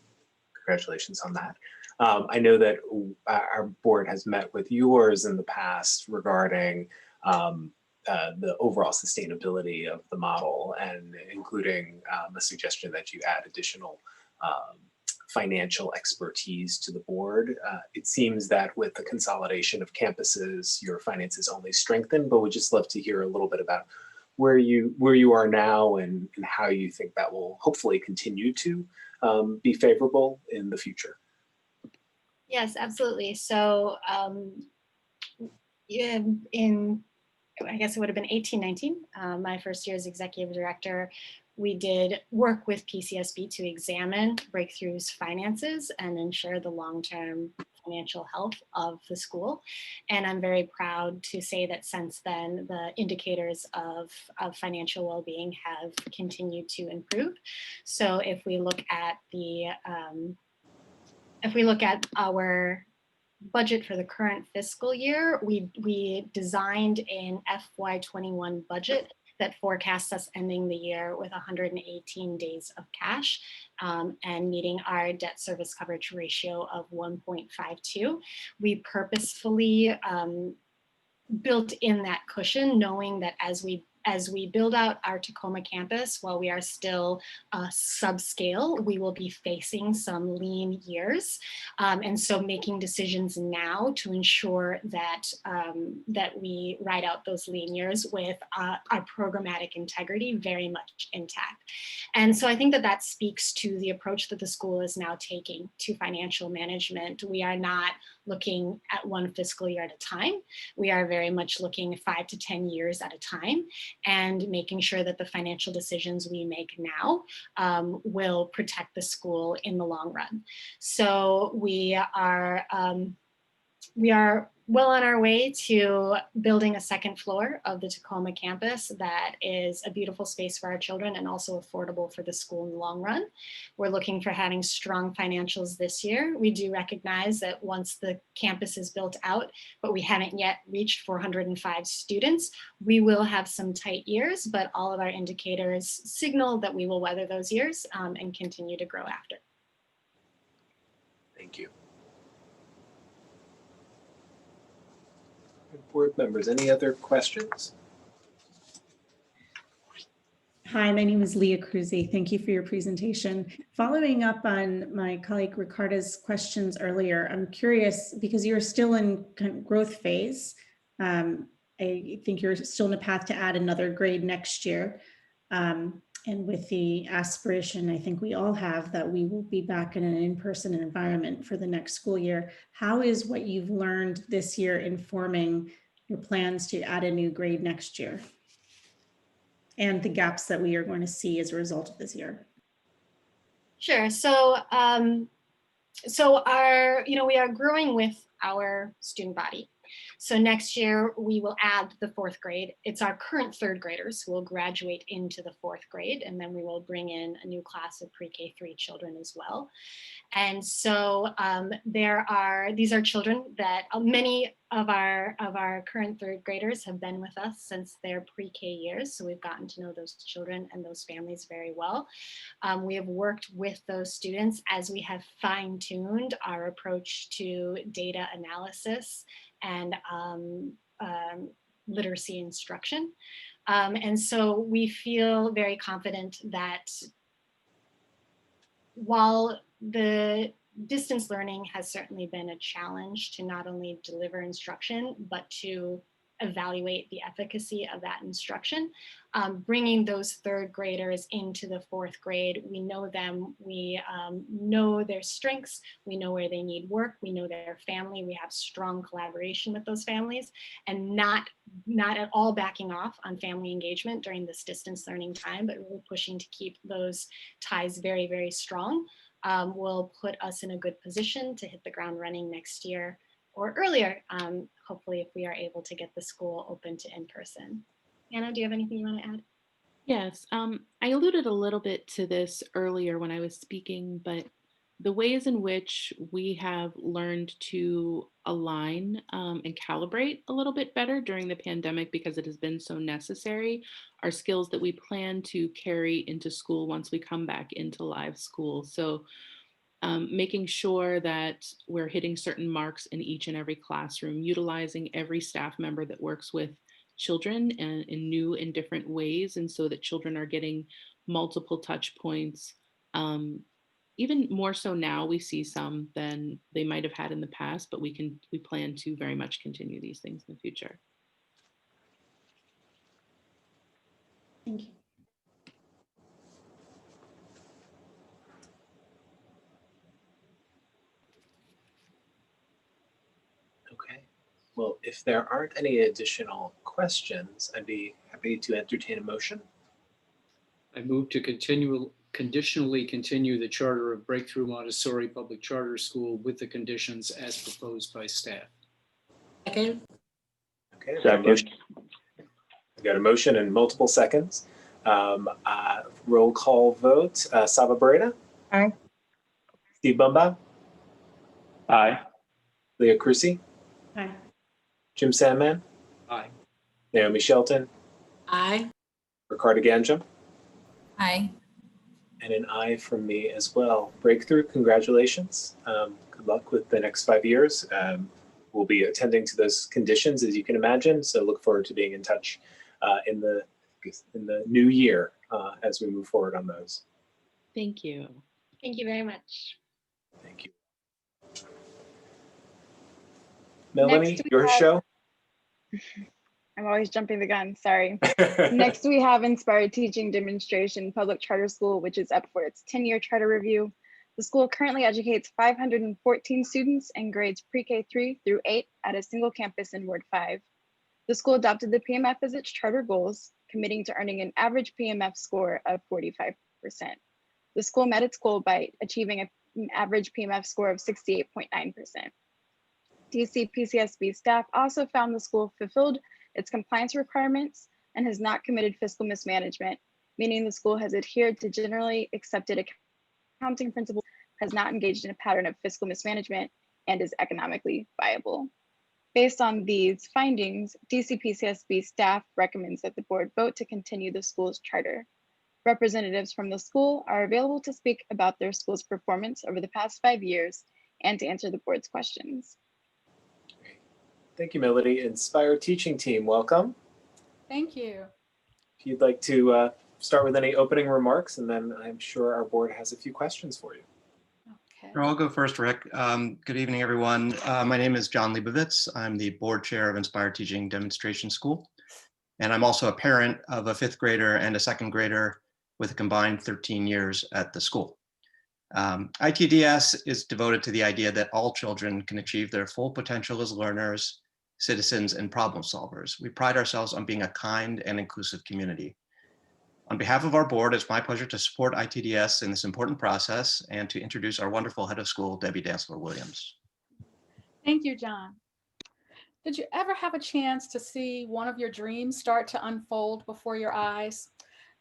congratulations on that. I know that our board has met with yours in the past regarding the overall sustainability of the model, and including a suggestion that you add additional financial expertise to the board. It seems that with the consolidation of campuses, your finances only strengthen, but we'd just love to hear a little bit about where you are now and how you think that will hopefully continue to be favorable in the future. Yes, absolutely. So in, I guess it would have been 1819, my first year as executive director, we did work with PCSB to examine Breakthrough's finances and ensure the long-term financial health of the school. And I'm very proud to say that since then, the indicators of financial well-being have continued to improve. So if we look at budget for the current fiscal year, we designed an FY21 budget that forecasts us ending the year with 118 days of cash and meeting our debt service coverage ratio of 1.52. We purposefully built in that cushion, knowing that as we build out our Tacoma campus, while we are still subscale, we will be facing some lean years. And so making decisions now to ensure that, that we ride out those lean years with our programmatic integrity very much intact. And so I think that that speaks to the approach that the school is now taking to financial management. We are not looking at one fiscal year at a time. We are very much looking 5 to 10 years at a time and making sure that the financial decisions we make now will protect the school in the long run. So we are well on our way to building a second floor of the Tacoma campus that is a beautiful space for our children and also affordable for the school in the long run. We're looking for having strong financials this year. We do recognize that once the campus is built out, but we haven't yet reached 405 students, we will have some tight years, but all of our indicators signal that we will weather those years and continue to grow after. Thank you. Board members, any other questions? Hi, my name is Leah Cruzy. Thank you for your presentation. Following up on my colleague Ricardo's questions earlier, I'm curious because you're still in kind of growth phase. I think you're still in a path to add another grade next year. And with the aspiration, I think we all have, that we will be back in an in-person environment for the next school year. How is what you've learned this year informing your plans to add a new grade next year? And the gaps that we are going to see as a result of this year? Sure. So, we are growing with our student body. So next year we will add the 4th grade. It's our current 3rd graders who will graduate into the 4th grade, and then we will bring in a new class of pre-K3 children as well. And so these are children that many of our current 3rd graders have been with us since their pre-K years. So we've gotten to know those children and those families very well. We have worked with those students as we have fine-tuned our approach to data analysis and literacy instruction. And so we feel very confident that while the distance learning has certainly been a challenge to not only deliver instruction, but to evaluate the efficacy of that instruction, bringing those 3rd graders into the 4th grade, we know them, we know their strengths, we know where they need work, we know their family, we have strong collaboration with those families, and not at all backing off on family engagement during this distance learning time, but really pushing to keep those ties very, very strong, will put us in a good position to hit the ground running next year or earlier, hopefully, if we are able to get the school open to in-person. Anna, do you have anything you want to add? Yes, I alluded a little bit to this earlier when I was speaking, but the ways in which we have learned to align and calibrate a little bit better during the pandemic, because it has been so necessary, are skills that we plan to carry into school once we come back into live school. So making sure that we're hitting certain marks in each and every classroom, utilizing every staff member that works with children in new and different ways, and so that children are getting multiple touch points. Even more so now, we see some than they might have had in the past, but we plan to very much continue these things in the future. Thank you. Okay. Well, if there aren't any additional questions, I'd be happy to entertain a motion. I move to conditionally continue the charter of Breakthrough Montessori Public Charter School with the conditions as proposed by staff. Second. Okay. I've got a motion in multiple seconds. Roll call vote. Saba Barreda? Aye. Steve Bumbaugh? Aye. Leah Crucy, Aye. Jim Sandman, Aye. Naomi Shelton, Aye. Ricardo Ganjam, Aye. and an aye from me as well. Breakthrough, congratulations. Good luck with the next 5 years. We'll be attending to those conditions, as you can imagine, so look forward to being in touch in the new year as we move forward on those. Thank you. Thank you very much. Thank you. Melanie, Next we your have- show? I'm always jumping the gun, sorry. Next, we have Inspired Teaching Demonstration Public Charter School, which is up for its 10-year charter review. The school currently educates 514 students in grades pre-K 3 through 8 at a single campus in Ward 5. The school adopted the PMF as its charter goals, committing to earning an average PMF score of 45%. The school met its goal by achieving an average PMF score of 68.9%. DC PCSB staff also found the school fulfilled its compliance requirements and has not committed fiscal mismanagement, meaning the school has adhered to generally accepted accounting principles, has not engaged in a pattern of fiscal mismanagement, and is economically viable. Based on these findings, DC PCSB staff recommends that the board vote to continue the school's charter. Representatives from the school are available to speak about their school's performance over the past 5 years and to answer the board's questions. Thank you, Melody. Inspired Teaching Team, welcome. Thank you. If you'd like to start with any opening remarks, and then I'm sure our board has a few questions for you. Sure, I'll go first, Rick. Good evening, everyone. My name is John Leibovitz. I'm the board chair of Inspired Teaching Demonstration School. And I'm also a parent of a 5th grader and a 2nd grader with a combined 13 years at the school. ITDS is devoted to the idea that all children can achieve their full potential as learners, citizens, and problem solvers. We pride ourselves on being a kind and inclusive community. On behalf of our board, it's my pleasure to support ITDS in this important process and to introduce our wonderful head of school, Debbie Dantzler-Williams. Thank you, John. Did you ever have a chance to see one of your dreams start to unfold before your eyes?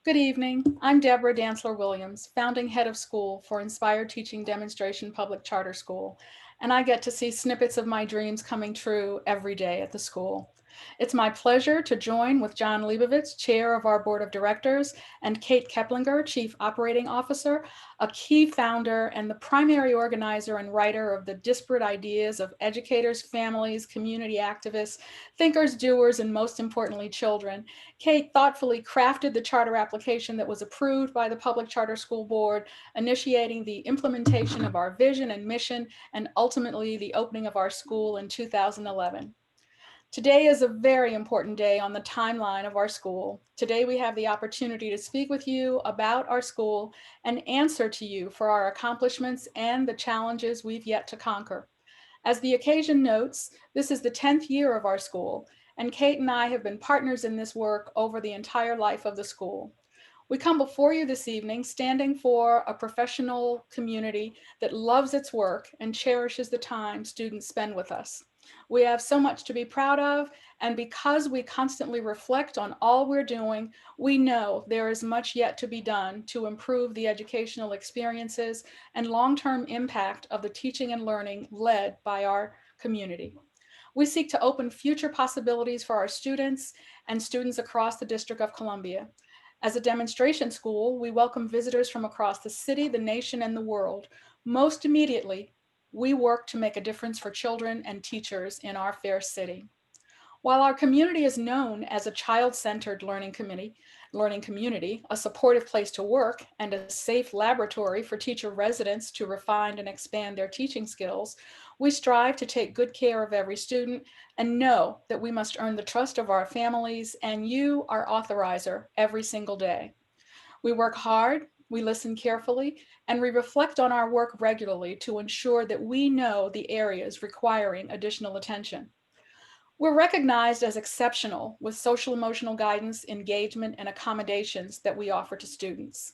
Good evening, I'm Deborah Dantzler-Williams, founding head of school for Inspired Teaching Demonstration Public Charter School, and I get to see snippets of my dreams coming true every day at the school. It's my pleasure to join with John Leibovitz, chair of our board of directors, and Kate Keplinger, chief operating officer, a key founder and the primary organizer and writer of the disparate ideas of educators, families, community activists, thinkers, doers, and most importantly, children. Kate thoughtfully crafted the charter application that was approved by the Public Charter School Board, initiating the implementation of our vision and mission, and ultimately the opening of our school in 2011. Today is a very important day on the timeline of our school. Today we have the opportunity to speak with you about our school and answer to you for our accomplishments and the challenges we've yet to conquer. As the occasion notes, this is the 10th year of our school, and Kate and I have been partners in this work over the entire life of the school. We come before you this evening standing for a professional community that loves its work and cherishes the time students spend with us. We have so much to be proud of, and because we constantly reflect on all we're doing, we know there is much yet to be done to improve the educational experiences and long-term impact of the teaching and learning led by our community. We seek to open future possibilities for our students and students across the District of Columbia. As a demonstration school, we welcome visitors from across the city, the nation, and the world. Most immediately, we work to make a difference for children and teachers in our fair city. While our community is known as a child-centered learning community, a supportive place to work, and a safe laboratory for teacher residents to refine and expand their teaching skills, we strive to take good care of every student and know that we must earn the trust of our families and you, our authorizer, every single day. We work hard, we listen carefully, and we reflect on our work regularly to ensure that we know the areas requiring additional attention. We're recognized as exceptional with social emotional guidance, engagement, and accommodations that we offer to students.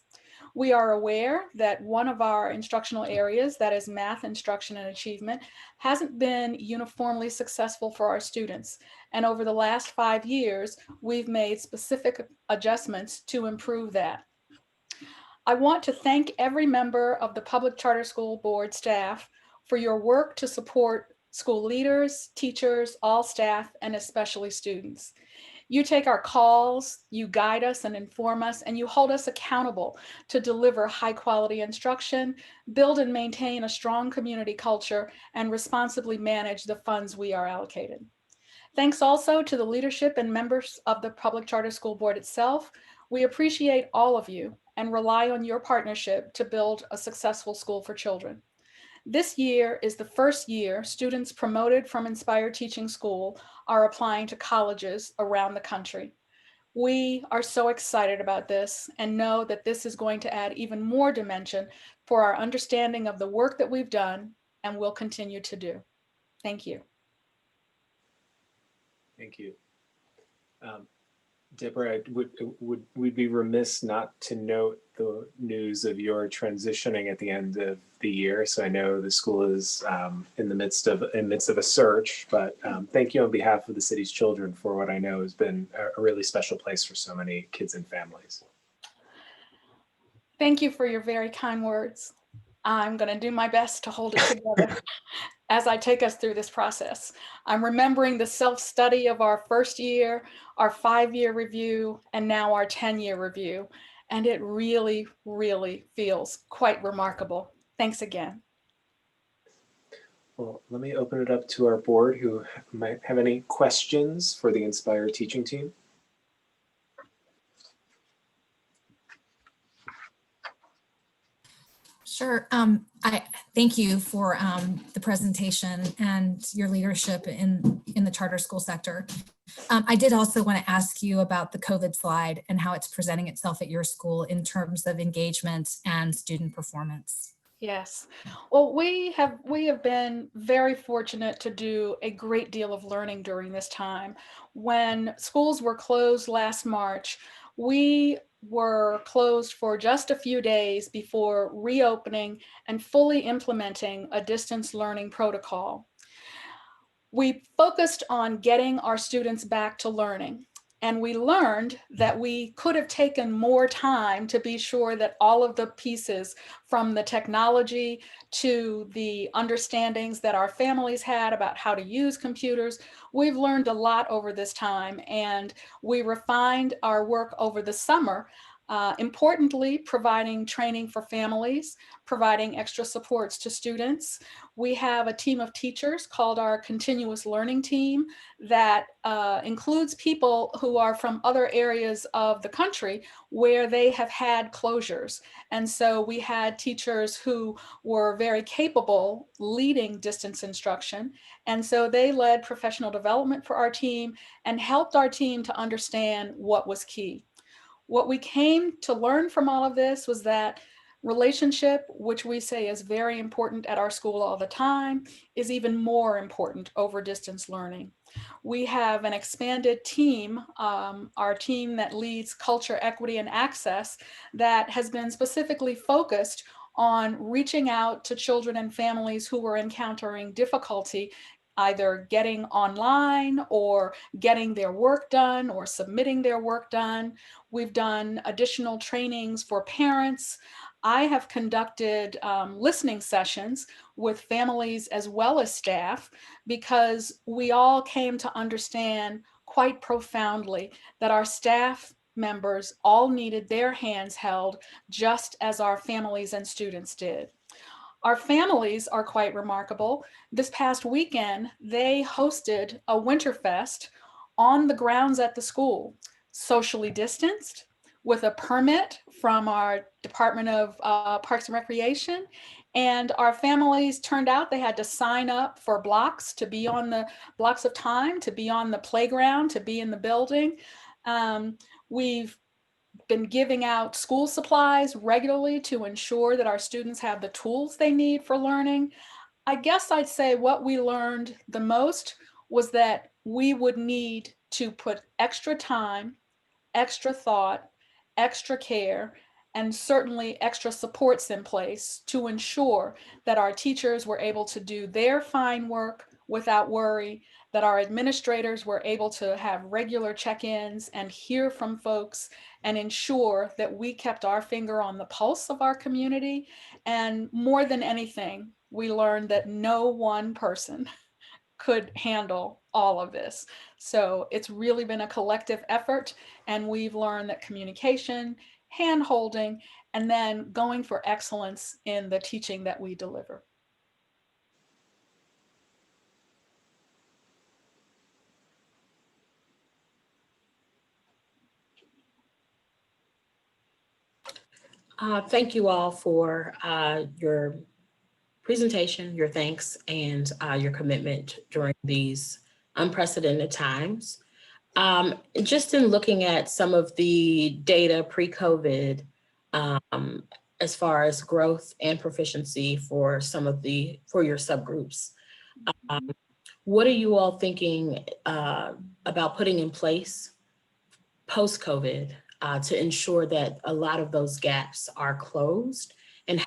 We are aware that one of our instructional areas, that is math instruction and achievement, hasn't been uniformly successful for our students. And over the last 5 years, we've made specific adjustments to improve that. I want to thank every member of the Public Charter School Board staff for your work to support school leaders, teachers, all staff, and especially students. You take our calls, you guide us and inform us, and you hold us accountable to deliver high quality instruction, build and maintain a strong community culture, and responsibly manage the funds we are allocated. Thanks also to the leadership and members of the Public Charter School Board itself. We appreciate all of you and rely on your partnership to build a successful school for children. This year is the first year students promoted from Inspired Teaching School are applying to colleges around the country. We are so excited about this and know that this is going to add even more dimension for our understanding of the work that we've done and will continue to do. Thank you. Thank you. Deborah, we'd be remiss not to note the news of your transitioning at the end of the year. So I know the school is in the midst of a search, but thank you on behalf of the city's children for what I know has been a really special place for so many kids and families. Thank you for your very kind words. I'm going to do my best to hold it together as I take us through this process. I'm remembering the self-study of our first year, our 5-year review, and now our 10-year review. And it really, really feels quite remarkable. Thanks again. Well, let me open it up to our board who might have any questions for the Inspired Teaching team. Sure. I thank you for the presentation and your leadership in the charter school sector. I did also want to ask you about the COVID slide and how it's presenting itself at your school in terms of engagement and student performance. Yes. Well, we have been very fortunate to do a great deal of learning during this time. When schools were closed last March, we were closed for just a few days before reopening and fully implementing a distance learning protocol. We focused on getting our students back to learning, and we learned that we could have taken more time to be sure that all of the pieces, from the technology to the understandings that our families had about how to use computers, we've learned a lot over this time, and we refined our work over the summer. Importantly, providing training for families, providing extra supports to students. We have a team of teachers called our Continuous Learning Team that includes people who are from other areas of the country where they have had closures. And so we had teachers who were very capable leading distance instruction. And so they led professional development for our team and helped our team to understand what was key. What we came to learn from all of this was that relationship, which we say is very important at our school all the time, is even more important over distance learning. We have an expanded team, our team that leads culture, equity, and access, that has been specifically focused on reaching out to children and families who were encountering difficulty either getting online or getting their work done or submitting their work done. We've done additional trainings for parents. I have conducted listening sessions with families as well as staff, because we all came to understand quite profoundly that our staff members all needed their hands held just as our families and students did. Our families are quite remarkable. This past weekend, they hosted a Winterfest on the grounds at the school, socially distanced, with a permit from our Department of Parks and Recreation. And our families turned out, they had to sign up for blocks to be on the blocks of time, to be on the playground, to be in the building. We've been giving out school supplies regularly to ensure that our students have the tools they need for learning. I guess I'd say what we learned the most was that we would need to put extra time, extra thought, extra care, and certainly extra supports in place to ensure that our teachers were able to do their fine work without worry, that our administrators were able to have regular check-ins and hear from folks and ensure that we kept our finger on the pulse of our community. And more than anything, we learned that no one person could handle all of this. So it's really been a collective effort, and we've learned that communication, hand holding, and then going for excellence in the teaching that we deliver. Thank you all for your presentation, your thanks, and your commitment during these unprecedented times. Just in looking at some of the data pre-COVID, as far as growth and proficiency for for your subgroups, what are you all thinking about putting in place post-COVID to ensure that a lot of those gaps are closed? And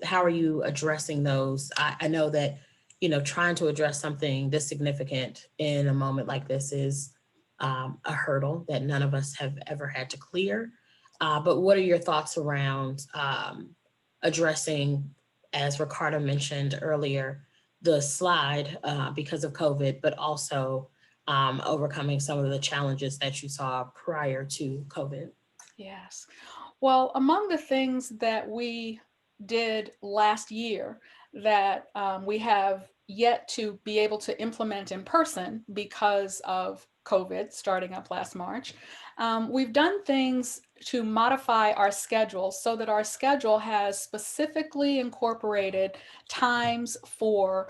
how are you addressing those? I know that, you know, trying to address something this significant in a moment like this is a hurdle that none of us have ever had to clear. But what are your thoughts around addressing, as Ricardo mentioned earlier, the slide because of COVID, but also overcoming some of the challenges that you saw prior to COVID? Yes. Well, among the things that we did last year that we have yet to be able to implement in person because of COVID starting up last March, we've done things to modify our schedule so that our schedule has specifically incorporated times for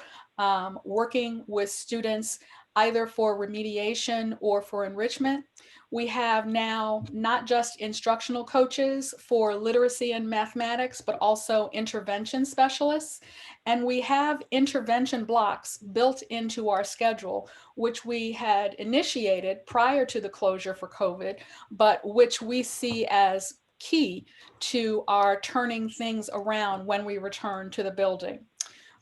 working with students either for remediation or for enrichment. We have now not just instructional coaches for literacy and mathematics, but also intervention specialists. And we have intervention blocks built into our schedule, which we had initiated prior to the closure for COVID, but which we see as key to our turning things around when we return to the building.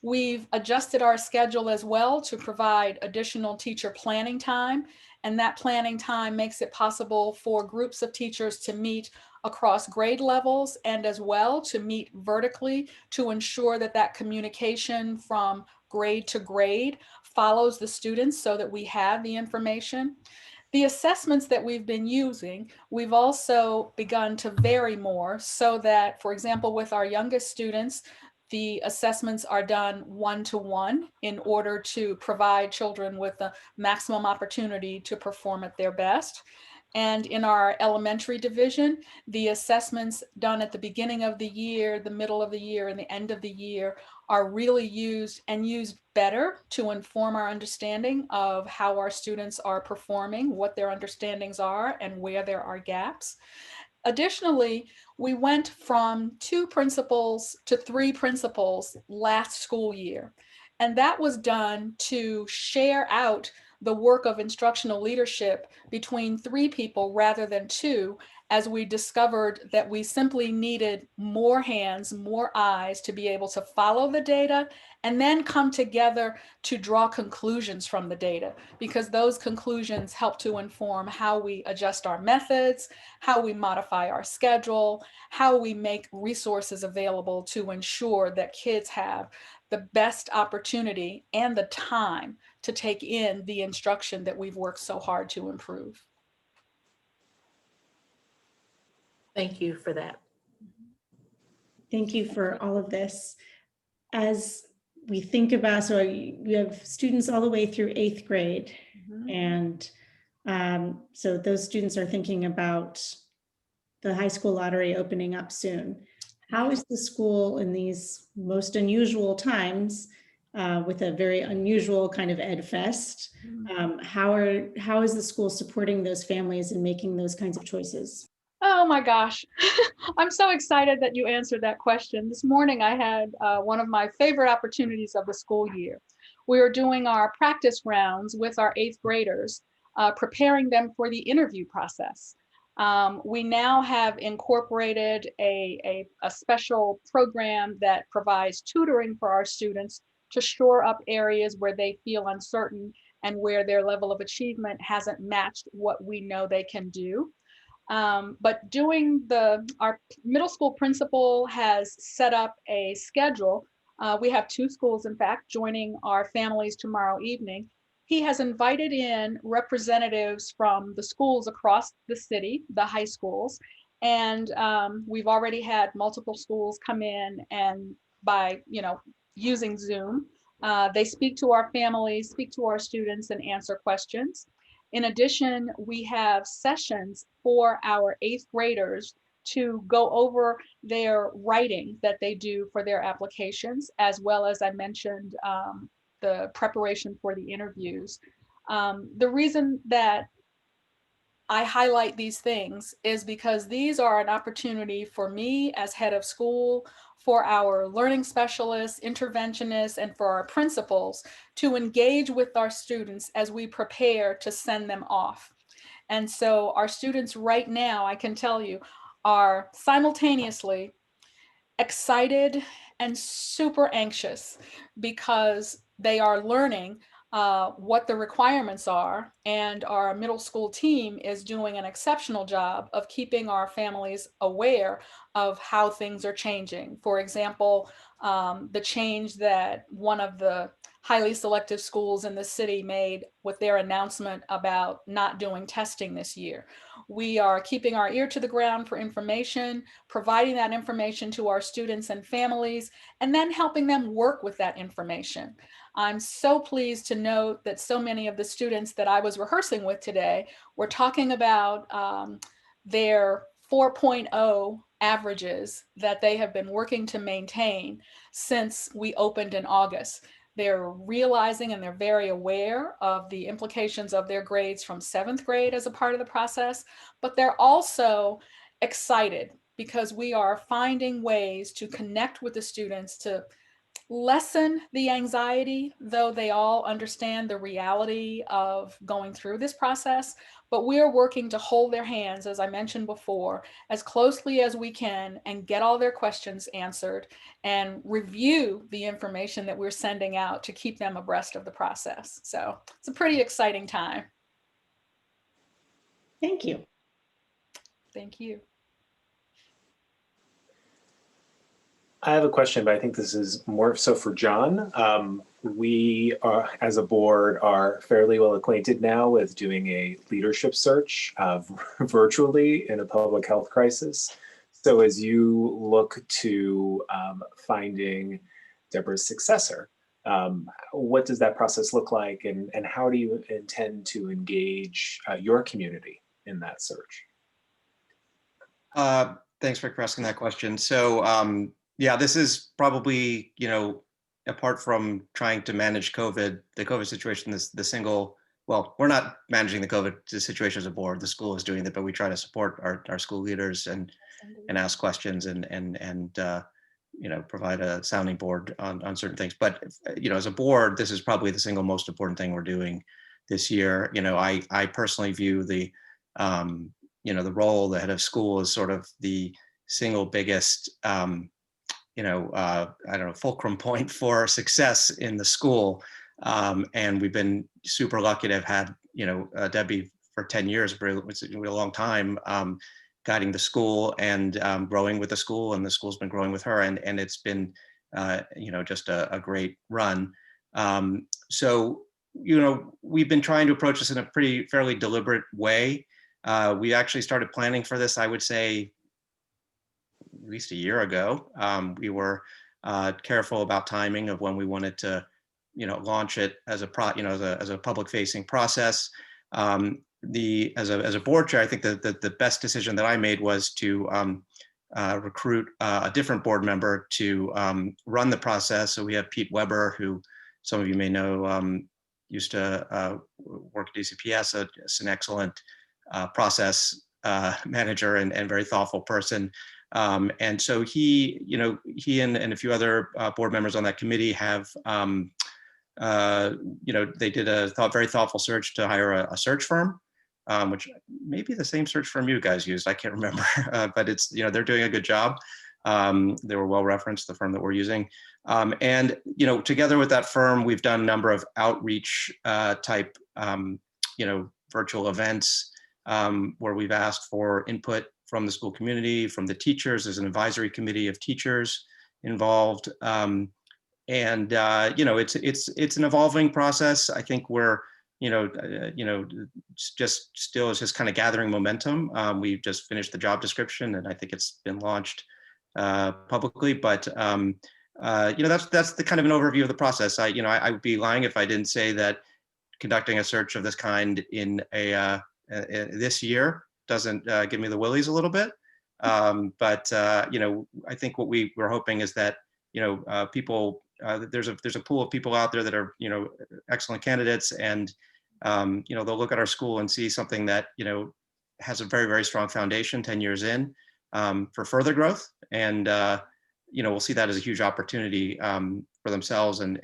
We've adjusted our schedule as well to provide additional teacher planning time, and that planning time makes it possible for groups of teachers to meet across grade levels and as well to meet vertically to ensure that that communication from grade to grade follows the students so that we have the information. The assessments that we've been using, we've also begun to vary more so that, for example, with our youngest students, the assessments are done one-to-one in order to provide children with the maximum opportunity to perform at their best. And in our elementary division, the assessments done at the beginning of the year, the middle of the year, and the end of the year are really used and used better to inform our understanding of how our students are performing, what their understandings are, and where there are gaps. Additionally, we went from 2 principals to 3 principals last school year. And that was done to share out the work of instructional leadership between 3 people rather than 2, as we discovered that we simply needed more hands, more eyes to be able to follow the data and then come together to draw conclusions from the data, because those conclusions help to inform how we adjust our methods, how we modify our schedule, how we make resources available to ensure that kids have the best opportunity and the time to take in the instruction that we've worked so hard to improve. Thank you for that. Thank you for all of this. As we think about, so we have students all the way through 8th grade. And so those students are thinking about the high school lottery opening up soon. How is the school in these most unusual times with a very unusual kind of Ed Fest? How is the school supporting those families and making those kinds of choices? Oh my gosh, I'm so excited that you answered that question. This morning I had one of my favorite opportunities of the school year. We were doing our practice rounds with our 8th graders, preparing them for the interview process. We now have incorporated a special program that provides tutoring for our students to shore up areas where they feel uncertain and where their level of achievement hasn't matched what we know they can do. But our middle school principal has set up a schedule We have 2 schools, in fact, joining our families tomorrow evening. He has invited in representatives from the schools across the city, the high schools, and we've already had multiple schools come in, and by using Zoom, they speak to our families, speak to our students, and answer questions. In addition, we have sessions for our 8th graders to go over their writing that they do for their applications, as well as I mentioned, the preparation for the interviews. The reason that I highlight these things is because these are an opportunity for me as head of school, for our learning specialists, interventionists, and for our principals to engage with our students as we prepare to send them off. And so our students right now, I can tell you, are simultaneously excited and super anxious because they are learning what the requirements are, and our middle school team is doing an exceptional job of keeping our families aware of how things are changing. For example, the change that one of the highly selective schools in the city made with their announcement about not doing testing this year. We are keeping our ear to the ground for information, providing that information to our students and families, and then helping them work with that information. I'm so pleased to note that so many of the students that I was rehearsing with today were talking about their 4.0 averages that they have been working to maintain since we opened in August. They're realizing and they're very aware of the implications of their grades from 7th grade as a part of the process, but they're also excited because we are finding ways to connect with the students to lessen the anxiety, though they all understand the reality of going through this process. But we are working to hold their hands, as I mentioned before, as closely as we can and get all their questions answered and review the information that we're sending out to keep them abreast of the process. So it's a pretty exciting time. Thank you. Thank you. I have a question, but I think this is more so for John. We are, as a board, are fairly well acquainted now with doing a leadership search virtually in a public health crisis. So as you look to finding Deborah's successor, what does that process look like, and how do you intend to engage your community in that search? Thanks, Rick, for asking that question. So yeah, this is probably, apart from trying to manage COVID, the COVID situation, the single, well, we're not managing the COVID situation as a board, the school is doing that, but we try to support our school leaders and ask questions and provide a sounding board on certain things. But, as a board, this is probably the single most important thing we're doing this year. I personally view the role, the head of school, as sort of the single biggest, fulcrum point for success in the school. And we've been super lucky to have had, Debbie for 10 years, it's a real long time, guiding the school and growing with the school, and the school's been growing with her, and it's been, just a great run. So, we've been trying to approach this in a fairly deliberate way. We actually started planning for this, I would say, at least a year ago. We were careful about timing of when we wanted to, launch it as a public-facing process. As a board chair, I think the best decision that I made was to recruit a different board member to run the process. So we have Pete Weber, who some of you may know, used to work at DCPS. It's an excellent process manager and very thoughtful person. And so he and a few other board members on that committee have, they did a very thoughtful search to hire a search firm, which may be the same search firm you guys used. I can't remember, but it's, they're doing a good job. They were well referenced, the firm that we're using. And, together with that firm, we've done a number of outreach type, virtual events where we've asked for input from the school community, from the teachers. There's an advisory committee of teachers involved. And it's an evolving process. I think we're just still is just kind of gathering momentum. We've just finished the job description, and I think it's been launched publicly. But that's the kind of an overview of the process. I would be lying if I didn't say that conducting a search of this kind in this year doesn't give me the willies a little bit. But I think what we're hoping is that people there's a pool of people out there that are excellent candidates, and they'll look at our school and see something that has a very, very strong foundation 10 years in for further growth, and we'll see that as a huge opportunity for themselves, and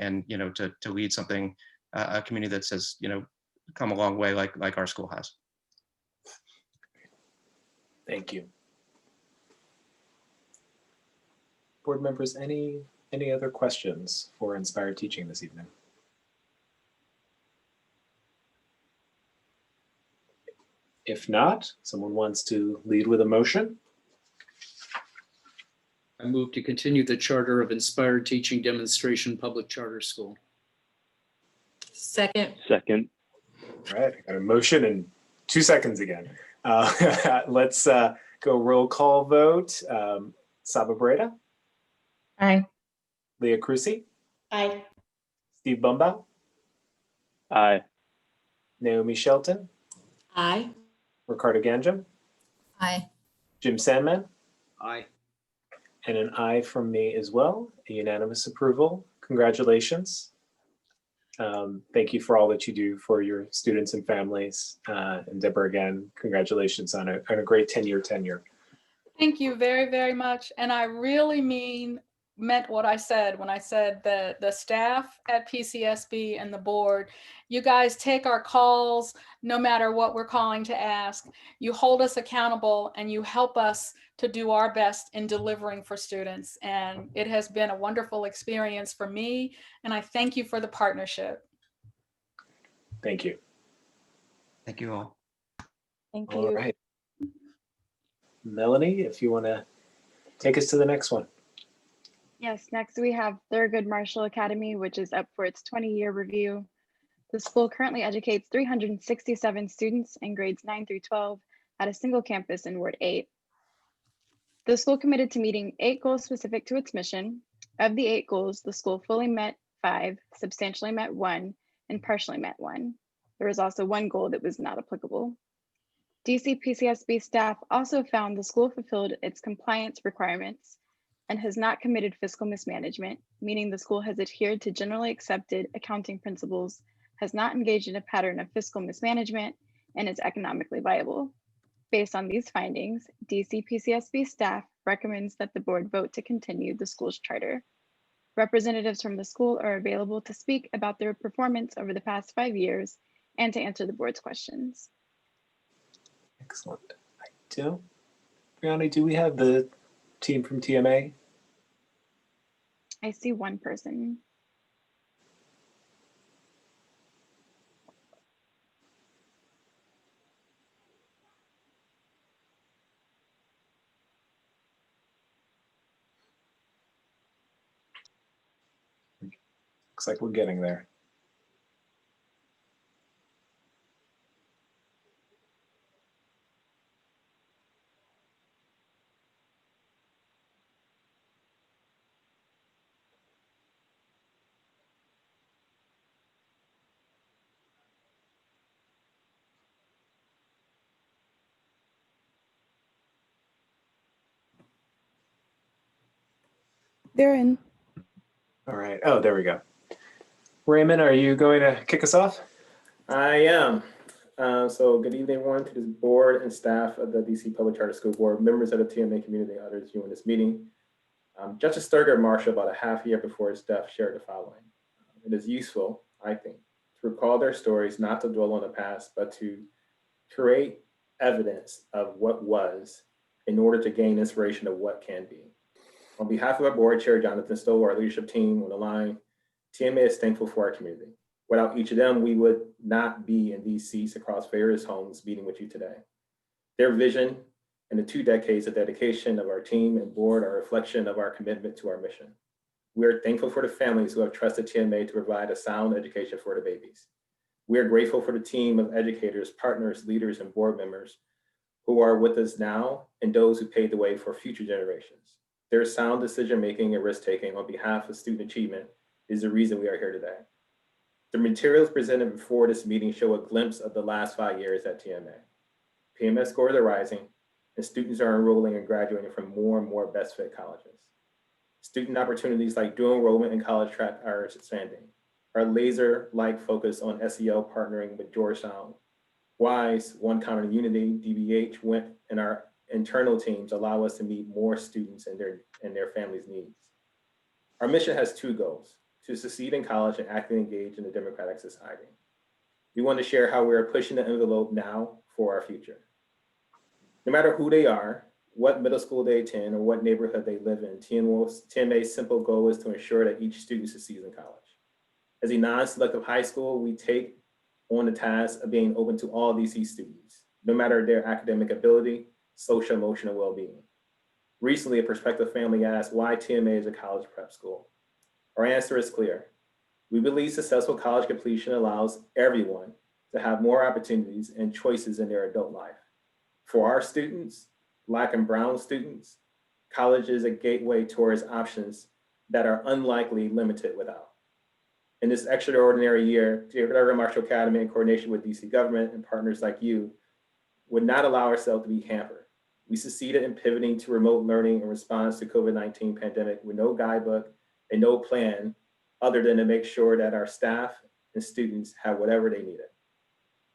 to lead something, a community that says come a long way like our school has. Thank you. Board members, any other questions for Inspired Teaching this evening? If not, someone wants to lead with a motion? I move to continue the charter of Inspired Teaching Demonstration Public Charter School. Second. Second. All right, I got a motion in 2 seconds again. Let's go roll call vote. Saba Breda? Aye. Leah Cruci? Aye. Steve Bumbaugh? Aye. Naomi Shelton? Aye. Ricardo Ganjam? Aye. Jim Sandman? Aye. And an aye from me as well, a unanimous approval. Congratulations. Thank you for all that you do for your students and families. And Deborah, again, congratulations on a great 10-year tenure. Thank you very, very much. And I really meant what I said when I said that the staff at PCSB and the board, you guys take our calls no matter what we're calling to ask. You hold us accountable and you help us to do our best in delivering for students. And it has been a wonderful experience for me. And I thank you for the partnership. Thank you. Thank you all. Thank you. All right. Melanie, if you want to take us to the next one. Yes, next we have Thurgood Marshall Academy, which is up for its 20-year review. The school currently educates 367 students in grades 9 through 12 at a single campus in Ward 8. The school committed to meeting 8 goals specific to its mission. Of the 8 goals, the school fully met 5, substantially met 1, and partially met 1. There was also 1 goal that was not applicable. DC PCSB staff also found the school fulfilled its compliance requirements and has not committed fiscal mismanagement, meaning the school has adhered to generally accepted accounting principles, has not engaged in a pattern of fiscal mismanagement, and is economically viable. Based on these findings, DC PCSB staff recommends that the board vote to continue the school's charter. Representatives from the school are available to speak about their performance over the past 5 years and to answer the board's questions. Excellent. I do. Briani, do we have the team from TMA? I see 1 person. Looks like we're getting there. They're in. All right. Oh, there we go. Raymond, are you going to kick us off? I am. So good evening, everyone, to this board and staff of the DC Public Charter School Board, members of the TMA community, and others viewing this meeting. Justice Thurgood Marshall, about a half year before his death, shared the following. It is useful, I think, to recall their stories, not to dwell on the past, but to create evidence of what was in order to gain inspiration of what can be. On behalf of our board chair, Jonathan Stoll, our leadership team on the line, TMA is thankful for our community. Without each of them, we would not be in these seats across various homes meeting with you today. Their vision and the 2 decades of dedication of our team and board are a reflection of our commitment to our mission. We are thankful for the families who have trusted TMA to provide a sound education for the babies. We are grateful for the team of educators, partners, leaders, and board members who are with us now and those who paved the way for future generations. Their sound decision-making and risk-taking on behalf of student achievement is the reason we are here today. The materials presented before this meeting show a glimpse of the last 5 years at TMA. PMS scores are rising, and students are enrolling and graduating from more and more best fit colleges. Student opportunities like dual enrollment in college track are expanding. Our laser-like focus on SEL partnering with Georgetown, WISE, One Common Unity, DBH, WINT, and our internal teams allow us to meet more students and their families' needs. Our mission has two goals: to succeed in college and actively engage in a democratic society. We want to share how we are pushing the envelope now for our future. No matter who they are, what middle school they attend, or what neighborhood they live in, TMA's simple goal is to ensure that each student succeeds in college. As a non-selective high school, we take on the task of being open to all DC students, no matter their academic ability, social, emotional well-being. Recently, a prospective family asked why TMA is a college prep school. Our answer is clear. We believe successful college completion allows everyone to have more opportunities and choices in their adult life. For our students, Black and Brown students, college is a gateway towards options that are unlikely limited without. In this extraordinary year, Georgia Marshall Academy, in coordination with DC government and partners like you, would not allow ourselves to be hampered. We succeeded in pivoting to remote learning in response to COVID-19 pandemic with no guidebook and no plan other than to make sure that our staff and students have whatever they needed.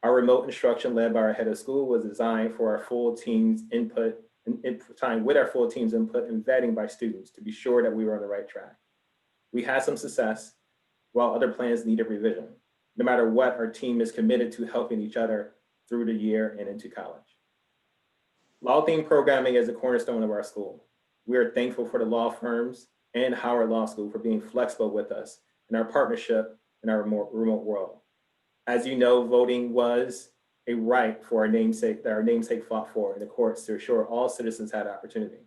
Our remote instruction led by our head of school was designed for our full team's input and vetting by students to be sure that we were on the right track. We had some success while other plans needed revision. No matter what, our team is committed to helping each other through the year and into college. Law-themed programming is the cornerstone of our school. We are thankful for the law firms and Howard Law School for being flexible with us in our partnership in our remote world. As you know, voting was a right for our namesake that our namesake fought for in the courts to ensure all citizens had opportunity.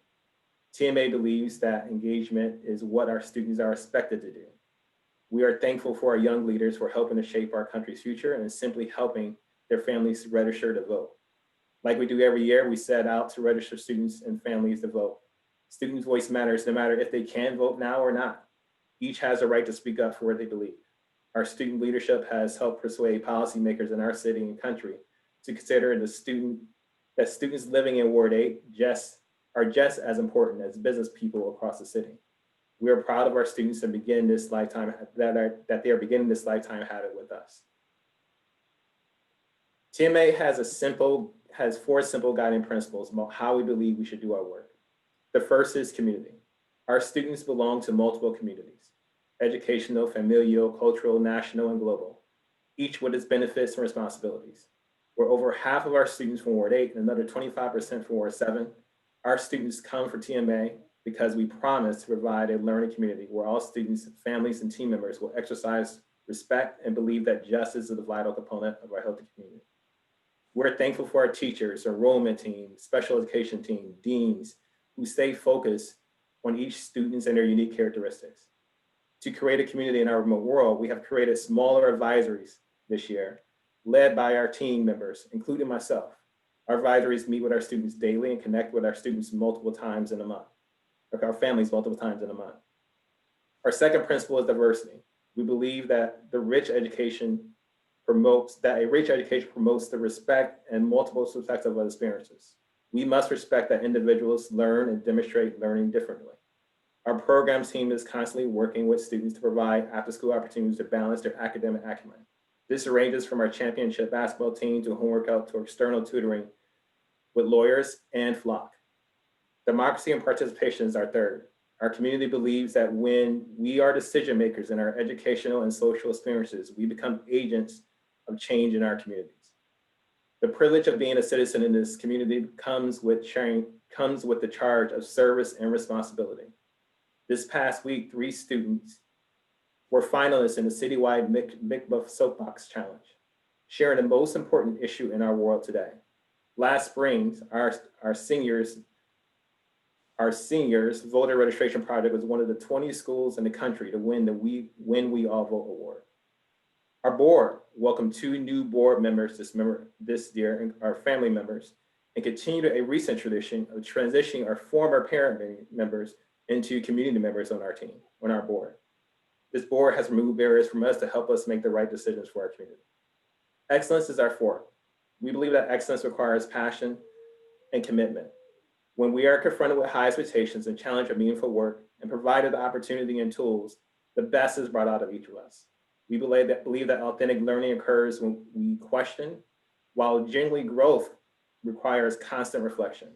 TMA believes that engagement is what our students are expected to do. We are thankful for our young leaders for helping to shape our country's future and simply helping their families register to vote. Like we do every year, we set out to register students and families to vote. Students' voice matters no matter if they can vote now or not. Each has a right to speak up for what they believe. Our student leadership has helped persuade policymakers in our city and country to consider that students living in Ward 8 are just as important as business people across the city. We are proud of our students and begin this lifetime that they are beginning this lifetime habit with us. TMA has 4 simple guiding principles about how we believe we should do our work. The first is community. Our students belong to multiple communities: educational, familial, cultural, national, and global, each with its benefits and responsibilities. We're over half of our students from Ward 8 and another 25% from Ward 7. Our students come for TMA because we promise to provide a learning community where all students, families, and team members will exercise respect and believe that justice is a vital component of our healthy community. We're thankful for our teachers, enrollment team, special education team, deans, who stay focused on each student and their unique characteristics. To create a community in our remote world, we have created smaller advisories this year, led by our team members, including myself. Our advisories meet with our students daily and connect with our students multiple times in a month, or our families multiple times in a month. Our second principle is diversity. We believe that a rich education promotes the respect and multiple perspectives of experiences. We must respect that individuals learn and demonstrate learning differently. Our programs team is constantly working with students to provide after-school opportunities to balance their academic acumen. This ranges from our championship basketball team to homework out to external tutoring with lawyers and flock. Democracy and participation is our third. Our community believes that when we are decision makers in our educational and social experiences, we become agents of change in our communities. The privilege of being a citizen in this community comes with the charge of service and responsibility. This past week, 3 students were finalists in the citywide McBuff Soapbox Challenge, sharing the most important issue in our world today. Last spring, our seniors Our seniors voter registration project was one of the 20 schools in the country to win the When We All Vote award. Our board welcomed 2 new board members this year, and our family members, and continued a recent tradition of transitioning our former parent members into community members on our team, on our board. This board has removed barriers from us to help us make the right decisions for our community. Excellence is our forte. We believe that excellence requires passion and commitment. When we are confronted with high expectations and challenge of meaningful work and provided the opportunity and tools, the best is brought out of each of us. We believe that authentic learning occurs when we question, while genuine growth requires constant reflection.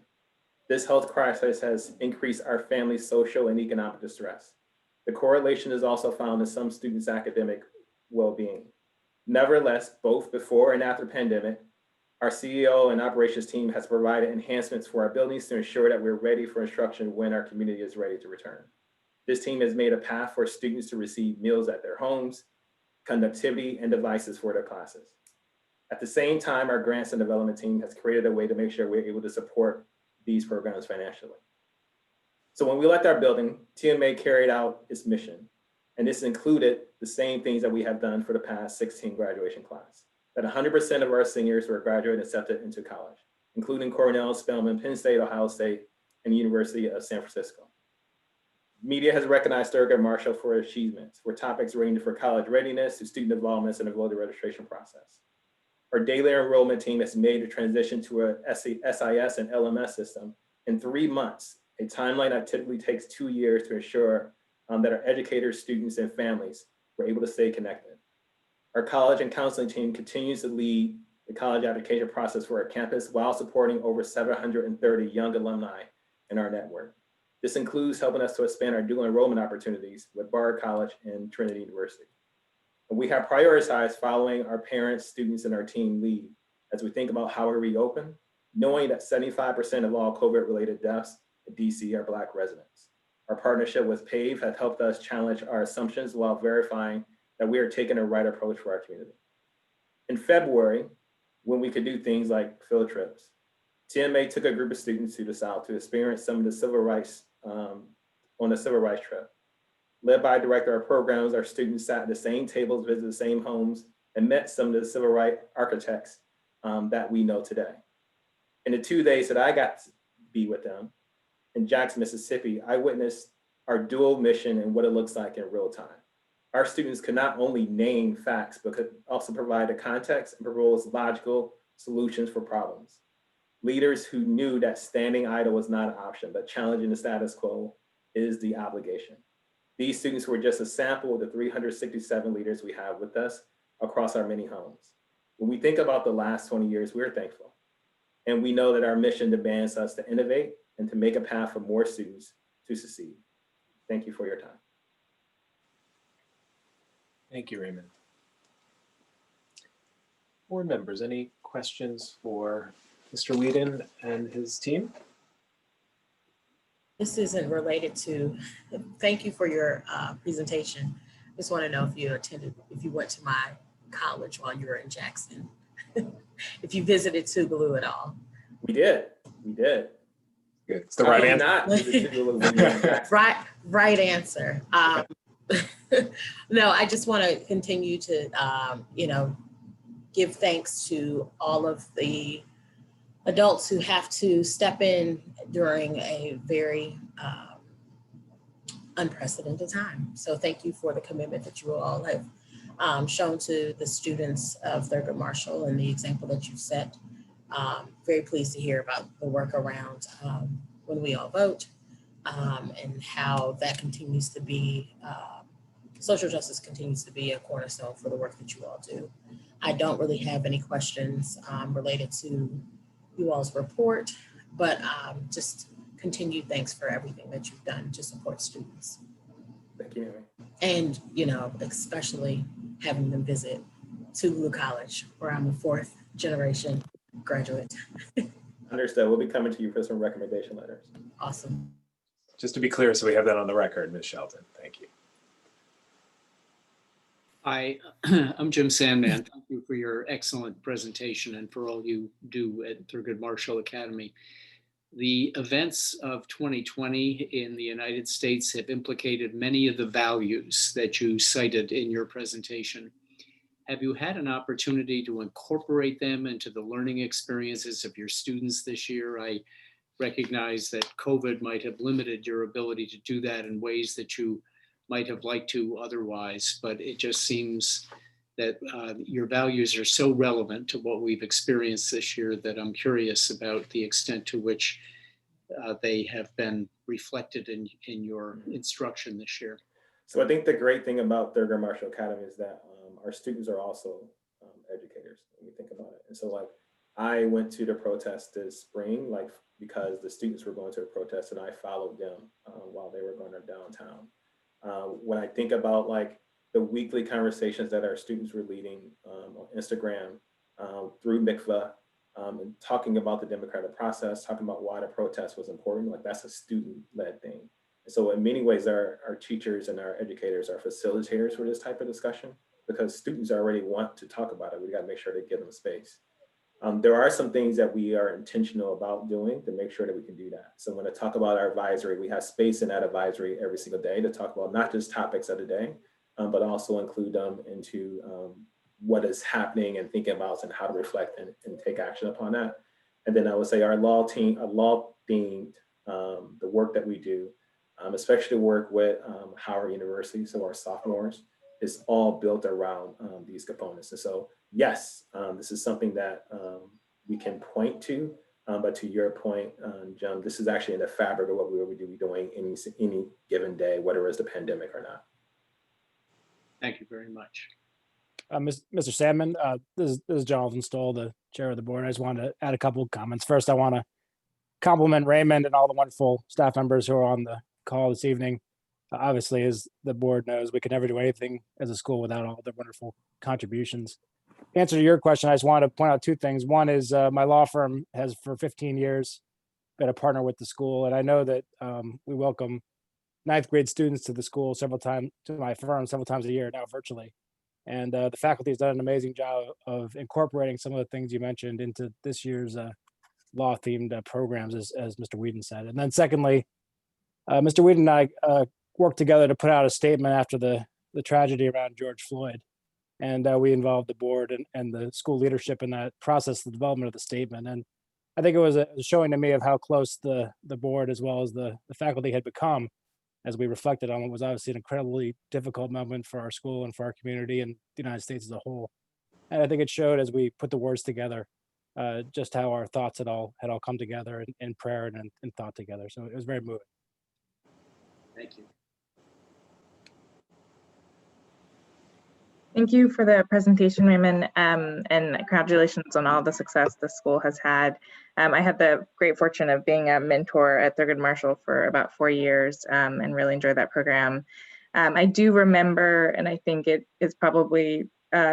This health crisis has increased our family's social and economic distress. The correlation is also found in some students' academic well-being. Nevertheless, both before and after the pandemic, our CEO and operations team has provided enhancements for our buildings to ensure that we're ready for instruction when our community is ready to return. This team has made a path for students to receive meals at their homes, conductivity, and devices for their classes. At the same time, our grants and development team has created a way to make sure we're able to support these programs financially. So when we left our building, TMA carried out its mission, and this included the same things that we have done for the past 16 graduation class, that 100% of our seniors were graduated and accepted into college, including Cornell, Spelman, Penn State, Ohio State, and the University of San Francisco. Media has recognized Thurgood Marshall for achievements, for topics ranging from college readiness to student involvement in the voter registration process. Our daily enrollment team has made a transition to a SIS and LMS system in 3 months, a timeline that typically takes 2 years to ensure that our educators, students, and families were able to stay connected. Our college and counseling team continues to lead the college application process for our campus while supporting over 730 young alumni in our network. This includes helping us to expand our dual enrollment opportunities with Bard College and Trinity University. And we have prioritized following our parents, students, and our team lead as we think about how we reopen, knowing that 75% of all COVID-related deaths in DC are Black residents. Our partnership with PAVE has helped us challenge our assumptions while verifying that we are taking the right approach for our community. In February, when we could do things like field trips, TMA took a group of students to the South to experience some of the civil rights on a civil rights trip. Led by director of programs, our students sat at the same tables, visited the same homes, and met some of the civil rights architects that we know today. In the 2 days that I got to be with them in Jackson, Mississippi, I witnessed our dual mission and what it looks like in real time. Our students could not only name facts, but could also provide the context and propose logical solutions for problems. Leaders who knew that standing idle was not an option, but challenging the status quo is the obligation. These students were just a sample of the 367 leaders we have with us across our many homes. When we think about the last 20 years, we're thankful. And we know that our mission demands us to innovate and to make a path for more students to succeed. Thank you for your time. Thank you, Raymond. Board members, any questions for Mr. Whedon and his team? This isn't related to, thank you for your presentation. Just want to know if you went to my college while you were in Jackson, if you visited Tougaloo at all. We did. Good. It's the right answer. Right answer. No, I just want to continue to, give thanks to all of the adults who have to step in during a very unprecedented time. So thank you for the commitment that you all have shown to the students of Thurgood Marshall and the example that you've set. Very pleased to hear about the work around When We All Vote and how that continues to be, social justice continues to be a cornerstone for the work that you all do. I don't really have any questions related to you all's report, but just continued thanks for everything that you've done to support students. Thank you. And, especially having them visit Tougaloo College, where I'm a 4th generation graduate. Understood. We'll be coming to you for some recommendation letters. Awesome. Just to be clear, so we have that on the record, Ms. Shelton. Thank you. Hi, I'm Jim Sandman. Thank you for your excellent presentation and for all you do at Thurgood Marshall Academy. The events of 2020 in the United States have implicated many of the values that you cited in your presentation. Have you had an opportunity to incorporate them into the learning experiences of your students this year? I recognize that COVID might have limited your ability to do that in ways that you might have liked to otherwise, but it just seems that your values are so relevant to what we've experienced this year that I'm curious about the extent to which they have been reflected in your instruction this year. So I think the great thing about Thurgood Marshall Academy is that our students are also educators when you think about it. And so like I went to the protest this spring, like because the students were going to the protest and I followed them while they were going to downtown. When I think about like the weekly conversations that our students were leading on Instagram through MICVA, and talking about the democratic process, talking about why the protest was important, like that's a student-led thing. And so in many ways, our teachers and our educators are facilitators for this type of discussion because students already want to talk about it. We gotta make sure to give them space. There are some things that we are intentional about doing to make sure that we can do that. So when I talk about our advisory, we have space in that advisory every single day to talk about not just topics of the day, but also include them into what is happening and thinking about and how to reflect and take action upon that. And then I would say our law team, themed, the work that we do, especially work with Howard University, so our sophomores, is all built around these components. And so, yes, this is something that we can point to, but to your point, Jim, this is actually in the fabric of what we will be doing any given day, whether it's the pandemic or not. Thank you very much. Mr. Sandman, this is Jonathan Stoll, the chair of the board. I just wanted to add a couple of comments. First, I want to compliment Raymond and all the wonderful staff members who are on the call this evening. Obviously, as the board knows, we could never do anything as a school without all the wonderful contributions. To answer to your question, I just wanted to point out two things. One is my law firm has for 15 years been a partner with the school, and I know that we welcome ninth grade students to the school several times, to my firm several times a year now virtually. And the faculty has done an amazing job of incorporating some of the things you mentioned into this year's law-themed programs, as Mr. Whedon said. And then secondly, Mr. Whedon and I worked together to put out a statement after the tragedy around George Floyd. And we involved the board and the school leadership in that process, the development of the statement. And I think it was showing to me of how close the board as well as the faculty had become as we reflected on what was obviously an incredibly difficult moment for our school and for our community and the United States as a whole. And I think it showed as we put the words together, just how our thoughts had all come together in prayer and thought together. So it was very moving. Thank you. Thank you for the presentation, Raymond, and congratulations on all the success the school has had. I had the great fortune of being a mentor at Thurgood Marshall for about 4 years and really enjoyed that program. I do remember, and I think it is probably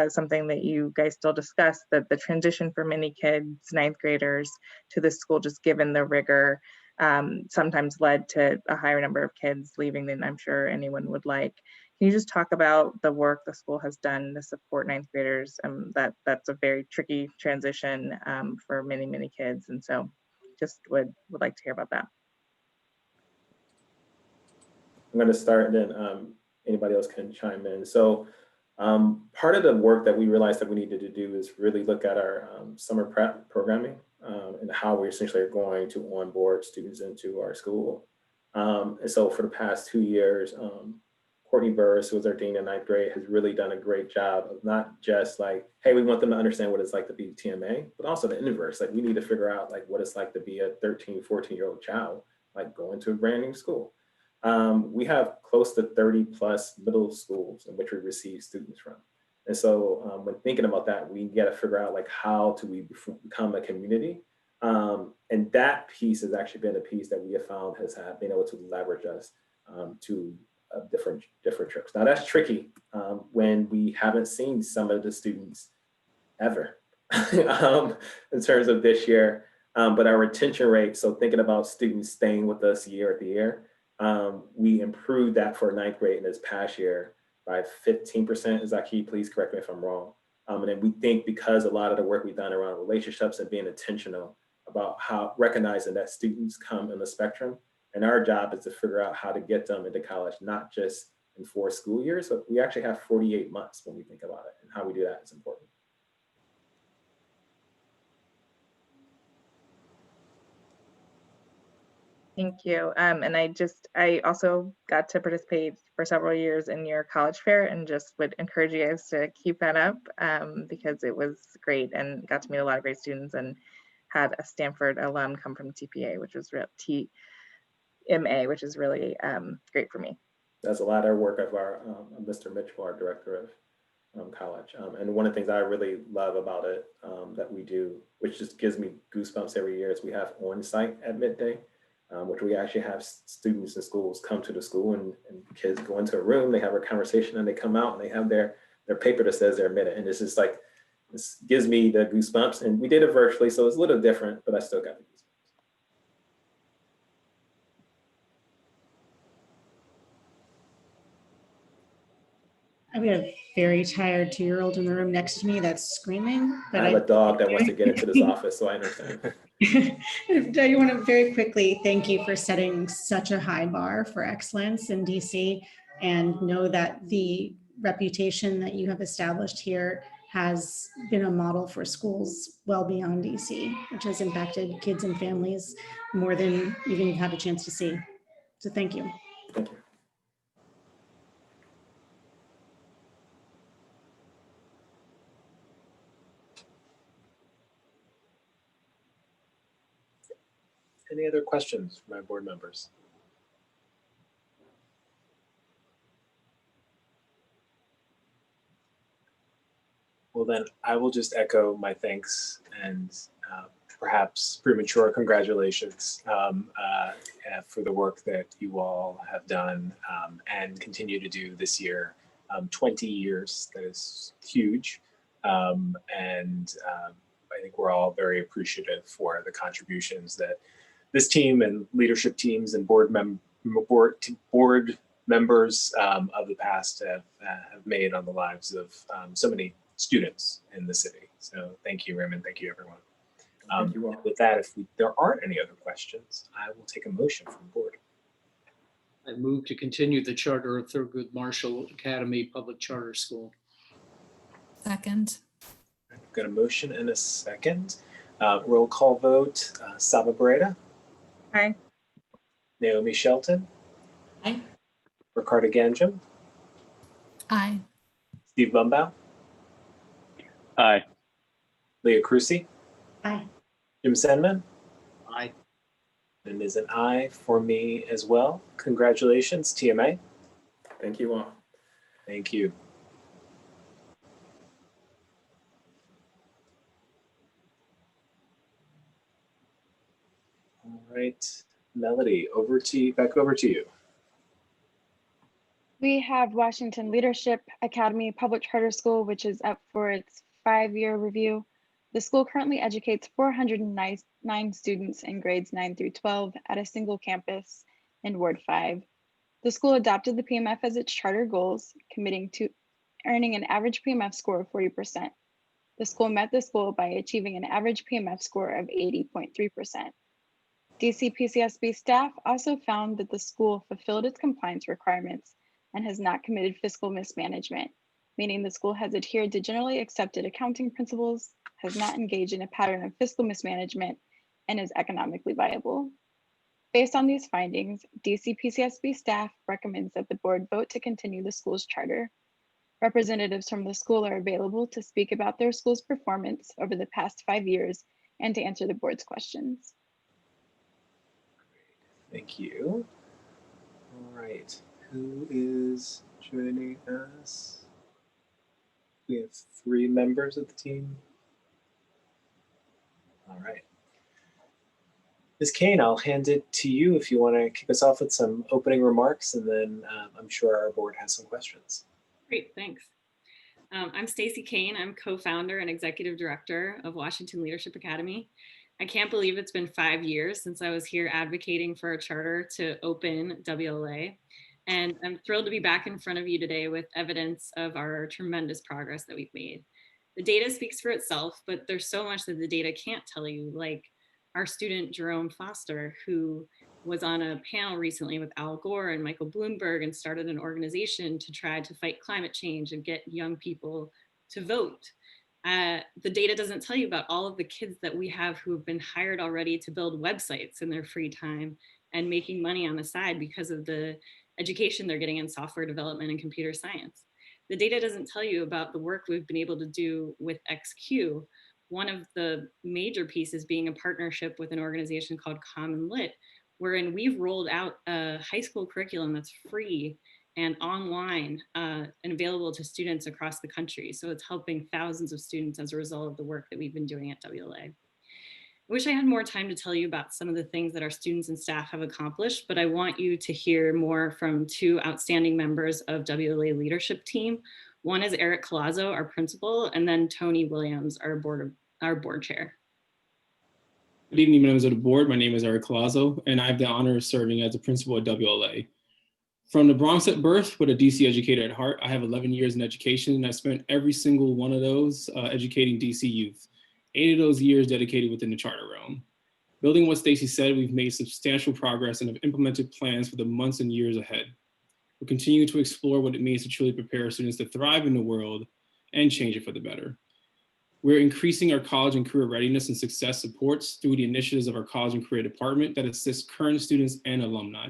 something that you guys still discuss, that the transition for many kids, ninth graders, to this school, just given the rigor, sometimes led to a higher number of kids leaving than I'm sure anyone would like. Can you just talk about the work the school has done to support ninth graders? That's a very tricky transition for many, many kids. And so just would like to hear about that. I'm going to start and then anybody else can chime in. So part of the work that we realized that we needed to do is really look at our summer prep programming and how we essentially are going to onboard students into our school. And so for the past 2 years, Courtney Burris, who was our dean in ninth grade, has really done a great job of not just like, hey, we want them to understand what it's like to be TMA, but also the inverse. Like we need to figure out like what it's like to be a 13, 14-year-old child, like going to a brand new school. We have close to 30 plus middle schools in which we receive students from. And so when thinking about that, we got to figure out like how do we become a community? And that piece has actually been a piece that we have found has been able to leverage us to different trips. Now that's tricky when we haven't seen some of the students ever in terms of this year, but our retention rate, so thinking about students staying with us year after year, we improved that for ninth grade in this past year by 15%. Is that key? Please correct me if I'm wrong. And then we think because a lot of the work we've done around relationships and being intentional about how recognizing that students come in the spectrum. And our job is to figure out how to get them into college, not just in 4 school years, but we actually have 48 months when we think about it, and how we do that is important. Thank you. And I also got to participate for several years in your college fair, and just would encourage you guys to keep that up because it was great and got to meet a lot of great students, and had a Stanford alum come from TPA, which was TMA, which is really great for me. That's a lot of work of our Mr. Mitchell, our director of college. And one of the things I really love about it that we do, which just gives me goosebumps every year, is we have on-site at midday, which we actually have students in schools come to the school, and kids go into a room, they have a conversation, and they come out and they have their paper that says they're admitted. And this is like, this gives me the goosebumps. And we did it virtually, so it's a little different, but I still got the goosebumps. I've got a very tired 2-year-old in the room next to me that's screaming. But I have a dog that wants to get into this office, so I understand. I want to very quickly thank you for setting such a high bar for excellence in DC, and know that the reputation that you have established here has been a model for schools well beyond DC, which has impacted kids and families more than even had a chance to see. So thank you. Thank you. Any other questions from my board members? Well, then I will just echo my thanks and perhaps premature congratulations for the work that you all have done and continue to do this year. 20 years, that is huge. And I think we're all very appreciative for the contributions that this team and leadership teams and board members of the past have made on the lives of so many students in the city. So thank you, Raymond. Thank you, everyone. Thank you all. With that, if there aren't any other questions, I will take a motion from the board. I move to continue the charter of Thurgood Marshall Academy Public Charter School. Second. I've got a motion and a second. Roll call vote. Saba Beretta. Aye. Naomi Shelton. Aye. Ricardo Ganjam. Aye. Steve Bumbaugh. Aye. Leah Crucy. Aye. Jim Sandman. Aye. And is an aye for me as well. Congratulations, TMA. Thank you all. Thank you. All right, Melody, back over to you. We have Washington Leadership Academy Public Charter School, which is up for its 5-year review. The school currently educates 409 students in grades 9 through 12 at a single campus in Ward 5. The school adopted the PMF as its charter goals, committing to earning an average PMF score of 40%. The school met this goal by achieving an average PMF score of 80.3%. DC PCSB staff also found that the school fulfilled its compliance requirements and has not committed fiscal mismanagement, meaning the school has adhered to generally accepted accounting principles, has not engaged in a pattern of fiscal mismanagement, and is economically viable. Based on these findings, DC PCSB staff recommends that the board vote to continue the school's charter. Representatives from the school are available to speak about their school's performance over the past 5 years and to answer the board's questions. Thank you. All right, who is joining us? We have 3 members of the team. All right. Ms. Kane, I'll hand it to you if you want to kick us off with some opening remarks, and then I'm sure our board has some questions. Great, thanks. I'm Stacy Kane. I'm co-founder and executive director of Washington Leadership Academy. I can't believe it's been 5 years since I was here advocating for a charter to open WLA. And I'm thrilled to be back in front of you today with evidence of our tremendous progress that we've made. The data speaks for itself, but there's so much that the data can't tell you, like our student Jerome Foster, who was on a panel recently with Al Gore and Michael Bloomberg and started an organization to try to fight climate change and get young people to vote. The data doesn't tell you about all of the kids that we have who have been hired already to build websites in their free time and making money on the side because of the education they're getting in software development and computer science. The data doesn't tell you about the work we've been able to do with XQ. One of the major pieces being a partnership with an organization called Common Lit, wherein we've rolled out a high school curriculum that's free and online and available to students across the country. So it's helping thousands of students as a result of the work that we've been doing at WLA. I wish I had more time to tell you about some of the things that our students and staff have accomplished, but I want you to hear more from two outstanding members of WLA leadership team. One is Eric Collazo, our principal, and then Tony Williams, our board chair. Good evening, members of the board. My name is Eric Collazo, and I have the honor of serving as the principal at WLA. From the Bronx at birth, but a DC educator at heart, I have 11 years in education, and I spent every single one of those educating DC youth. 8 of those years dedicated within the charter realm. Building what Stacy said, we've made substantial progress and have implemented plans for the months and years ahead. We'll continue to explore what it means to truly prepare students to thrive in the world and change it for the better. We're increasing our college and career readiness and success supports through the initiatives of our college and career department that assists current students and alumni.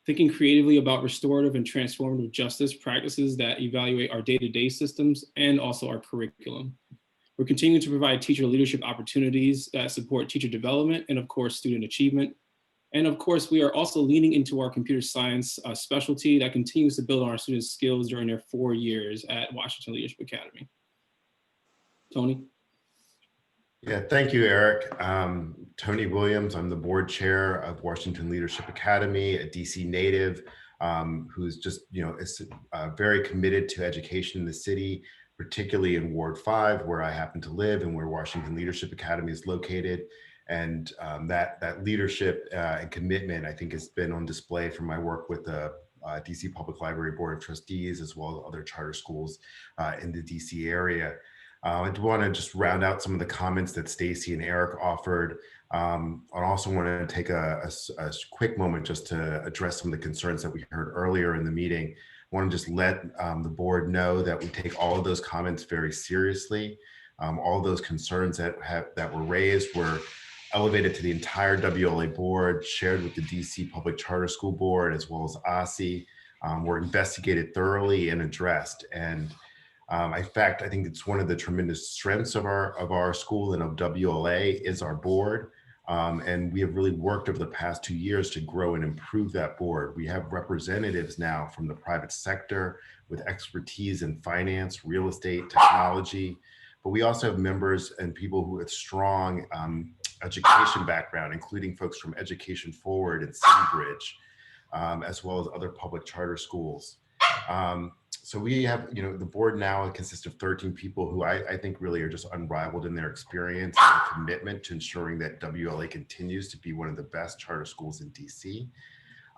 Thinking creatively about restorative and transformative justice practices that evaluate our day-to-day systems and also our curriculum. We're continuing to provide teacher leadership opportunities that support teacher development and of course, student achievement. And of course, we are also leaning into our computer science specialty that continues to build on our students' skills during their 4 years at Washington Leadership Academy. Tony? Yeah, thank you, Eric. Tony Williams, I'm the board chair of Washington Leadership Academy, a DC native who's just, is very committed to education in the city, particularly in Ward 5, where I happen to live and where Washington Leadership Academy is located. And that leadership and commitment, I think, has been on display from my work with the DC Public Library Board of Trustees, as well as other charter schools in the DC area. I do want to just round out some of the comments that Stacy and Eric offered. I also want to take a quick moment just to address some of the concerns that we heard earlier in the meeting. I want to just let the board know that we take all of those comments very seriously. All of those concerns that were raised were elevated to the entire WLA board, shared with the DC Public Charter School Board, as well as OSSE, were investigated thoroughly and addressed. And in fact, I think it's one of the tremendous strengths of our school and of WLA is our board. And we have really worked over the past 2 years to grow and improve that board. We have representatives now from the private sector with expertise in finance, real estate, technology, but we also have members and people who have strong education background, including folks from Education Forward and CityBridge, as well as other public charter schools. So we have, the board now consists of 13 people who I think really are just unrivaled in their experience and their commitment to ensuring that WLA continues to be one of the best charter schools in DC,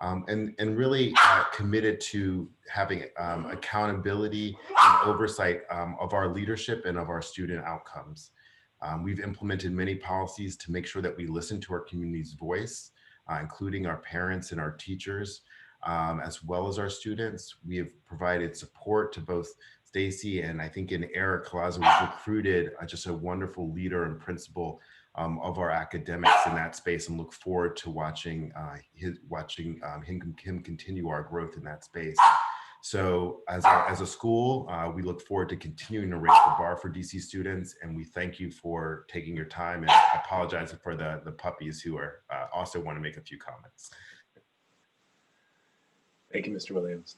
and really committed to having accountability and oversight of our leadership and of our student outcomes. We've implemented many policies to make sure that we listen to our community's voice, including our parents and our teachers, as well as our students. We have provided support to both Stacy and I think in Eric Collazo, we've recruited just a wonderful leader and principal of our academics in that space, and look forward to watching him continue our growth in that space. So as a school, we look forward to continuing to raise the bar for DC students, and we thank you for taking your time, and I apologize for the puppies who are also want to make a few comments. Thank you, Mr. Williams.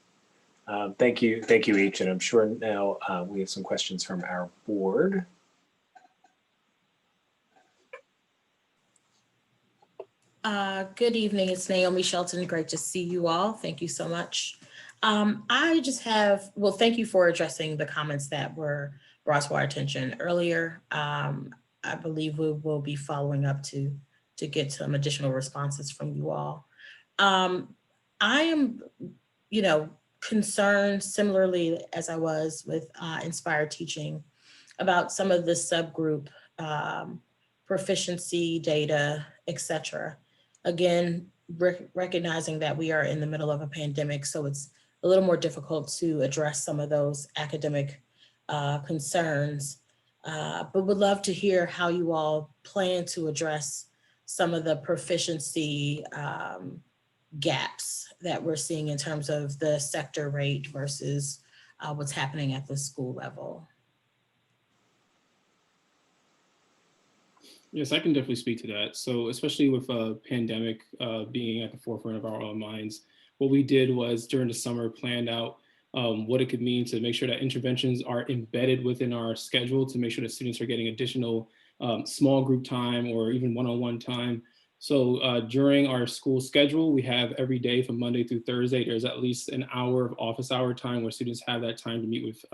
Thank you each, and I'm sure now we have some questions from our board. Good evening, it's Naomi Shelton. Great to see you all. Thank you so much. I just have, well, thank you for addressing the comments that were brought to our attention earlier. I believe we will be following up to get some additional responses from you all. I am, concerned similarly as I was with Inspired Teaching about some of the subgroup proficiency data, etc. Again, recognizing that we are in the middle of a pandemic, so it's a little more difficult to address some of those academic concerns, but would love to hear how you all plan to address some of the proficiency gaps that we're seeing in terms of the sector rate versus what's happening at the school level. Yes, I can definitely speak to that. So especially with a pandemic being at the forefront of our own minds, what we did was during the summer planned out what it could mean to make sure that interventions are embedded within our schedule to make sure that students are getting additional small group time or even one-on-one time. So during our school schedule, we have every day from Monday through Thursday, there's at least an hour of office hour time where students have that time to meet with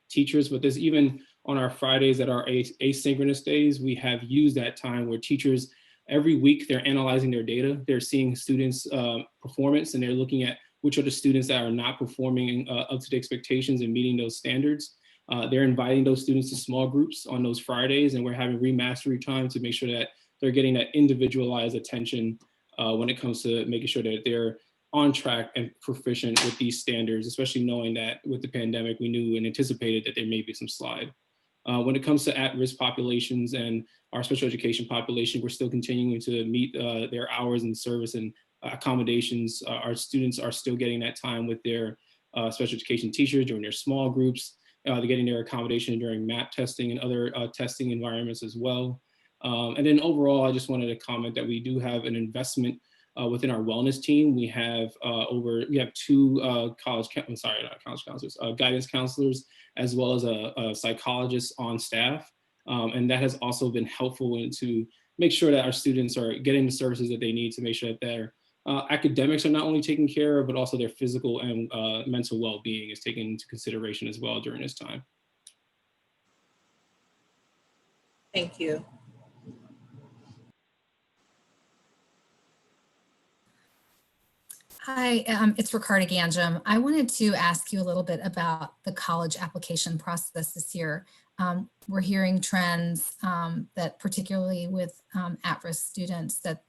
teachers. But there's even on our Fridays that are asynchronous days, we have used that time where teachers, every week, they're analyzing their data. They're seeing students' performance, and they're looking at which are the students that are not performing up to the expectations and meeting those standards. They're inviting those students to small groups on those Fridays, and we're having remastery time to make sure that they're getting that individualized attention when it comes to making sure that they're on track and proficient with these standards, especially knowing that with the pandemic, we knew and anticipated that there may be some slide. When it comes to at-risk populations and our special education population, we're still continuing to meet their hours in service and accommodations. Our students are still getting that time with their special education teachers during their small groups. They're getting their accommodation during MAP testing and other testing environments as well. And then overall, I just wanted to comment that we do have an investment within our wellness team. We have two guidance counselors, as well as a psychologist on staff. And that has also been helpful to make sure that our students are getting the services that they need to make sure that their academics are not only taken care of, but also their physical and mental well-being is taken into consideration as well during this time. Thank you. Hi, it's Ricarda Ganjum. I wanted to ask you a little bit about the college application process this year. We're hearing trends that particularly with at-risk students that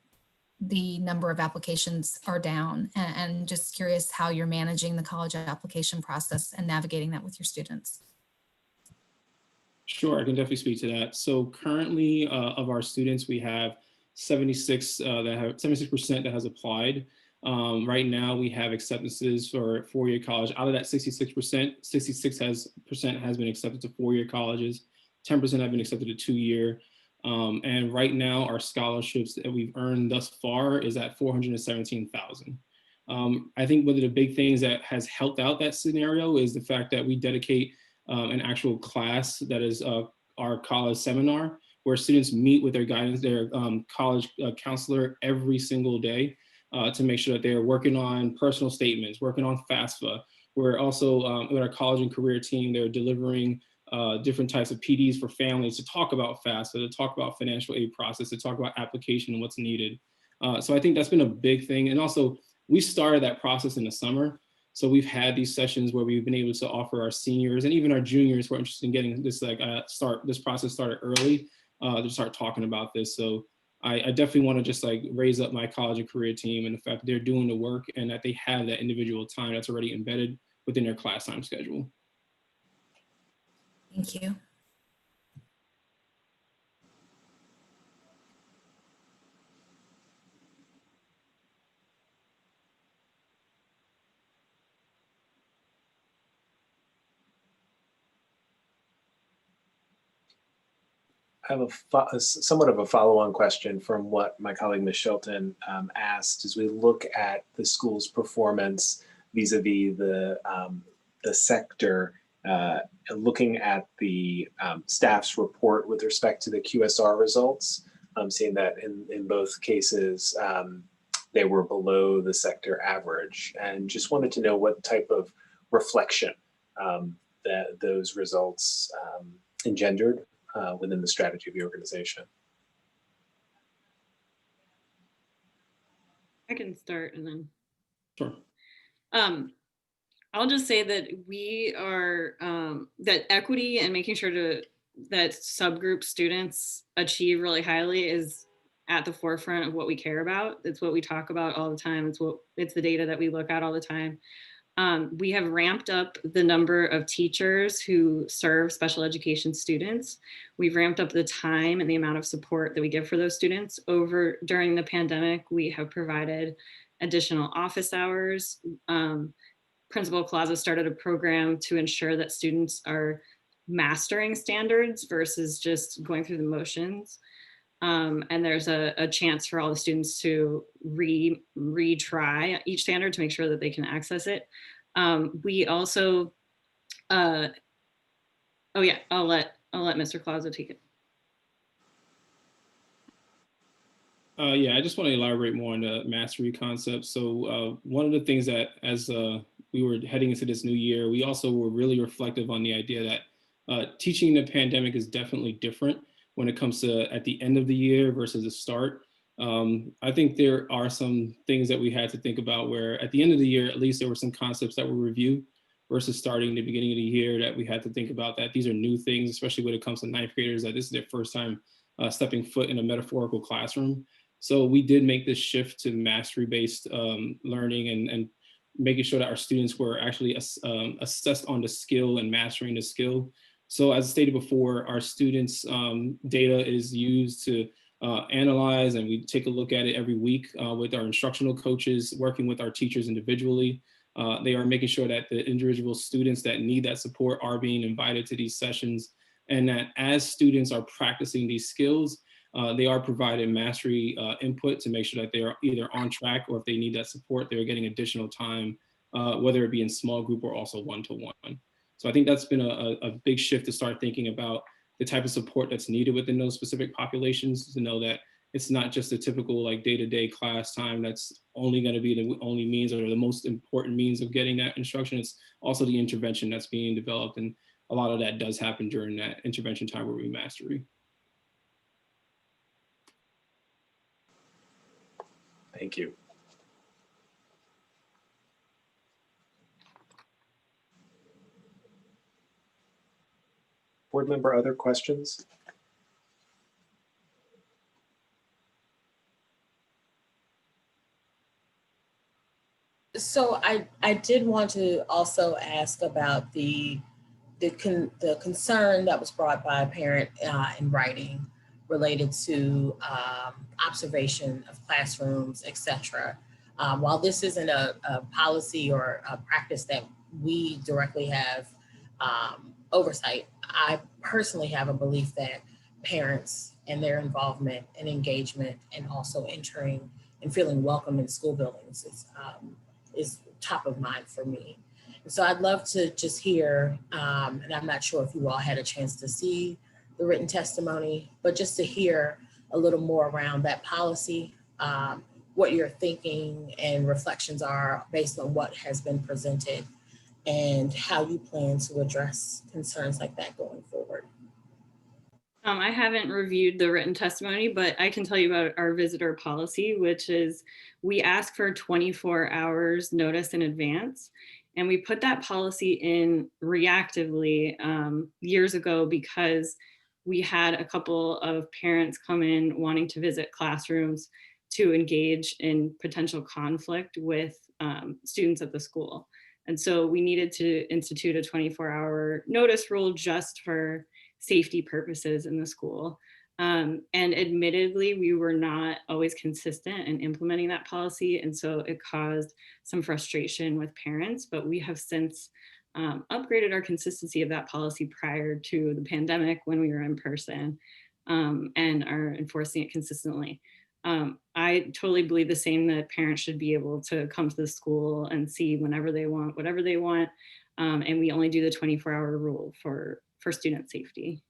the number of applications are down, and just curious how you're managing the college application process and navigating that with your students. Sure, I can definitely speak to that. So currently of our students, we have 76% that has applied. Right now we have acceptances for four-year college. Out of that 66%, 66% has been accepted to four-year colleges, 10% have been accepted to two-year. And right now our scholarships that we've earned thus far is at $417,000. I think one of the big things that has helped out that scenario is the fact that we dedicate an actual class that is our college seminar, where students meet with their guidance, their college counselor every single day to make sure that they're working on personal statements, working on FAFSA. We're also with our college and career team, they're delivering different types of PDs for families to talk about FAFSA, to talk about financial aid process, to talk about application and what's needed. So I think that's been a big thing. And also we started that process in the summer. So we've had these sessions where we've been able to offer our seniors and even our juniors who are interested in getting this this process started early to start talking about this. So I definitely want to just raise up my college and career team and the fact that they're doing the work and that they have that individual time that's already embedded within their class time schedule. Thank you. I have somewhat of a follow-on question from what my colleague Ms. Shelton asked. As we look at the school's performance vis-a-vis the sector, looking at the staff's report with respect to the QSR results, seeing that in both cases they were below the sector average, and just wanted to know what type of reflection that those results engendered within the strategy of the organization. I can start and then. Sure. I'll just say that we are, that equity and making sure to that subgroup students achieve really highly is at the forefront of what we care about. It's what we talk about all the time. It's the data that we look at all the time. We have ramped up the number of teachers who serve special education students. We've ramped up the time and the amount of support that we give for those students. During the pandemic, we have provided additional office hours. Principal Colazo started a program to ensure that students are mastering standards versus just going through the motions. And there's a chance for all the students to retry each standard to make sure that they can access it. We also, oh yeah, I'll let Mr. Colazo take it. Yeah, I just want to elaborate more on the mastery concept. So one of the things that as we were heading into this new year, we also were really reflective on the idea that teaching the pandemic is definitely different when it comes to at the end of the year versus the start. I think there are some things that we had to think about where at the end of the year, at least there were some concepts that were reviewed versus starting the beginning of the year that we had to think about that these are new things, especially when it comes to ninth graders, that this is their first time stepping foot in a metaphorical classroom. So we did make this shift to mastery-based learning and making sure that our students were actually assessed on the skill and mastering the skill. So as stated before, our students' data is used to analyze, and we take a look at it every week with our instructional coaches, working with our teachers individually. They are making sure that the individual students that need that support are being invited to these sessions, and that as students are practicing these skills, they are provided mastery input to make sure that they are either on track, or if they need that support, they're getting additional time, whether it be in small group or also one-to-one. So I think that's been a big shift to start thinking about the type of support that's needed within those specific populations, to know that it's not just a typical like day-to-day class time that's only going to be the only means or the most important means of getting that instruction. It's also the intervention that's being developed, and a lot of that does happen during that intervention time where we mastery. Thank you. Board member, other questions? So I did want to also ask about the concern that was brought by a parent in writing related to observation of classrooms, et cetera. While this isn't a policy or a practice that we directly have oversight, I personally have a belief that parents and their involvement and engagement and also entering and feeling welcome in school buildings is top of mind for me. And so I'd love to just hear, and I'm not sure if you all had a chance to see the written testimony, but just to hear a little more around that policy, what your thinking and reflections are based on what has been presented, and how you plan to address concerns like that going forward. I haven't reviewed the written testimony, but I can tell you about our visitor policy, which is we ask for 24 hours notice in advance. And we put that policy in reactively years ago because we had a couple of parents come in wanting to visit classrooms to engage in potential conflict with students at the school. And so we needed to institute a 24-hour notice rule just for safety purposes in the school. And admittedly, we were not always consistent in implementing that policy. And so it caused some frustration with parents, but we have since upgraded our consistency of that policy prior to the pandemic when we were in person and are enforcing it consistently. I totally believe the same, that parents should be able to come to the school and see whenever they want, whatever they want. And we only do the 24-hour rule for student safety.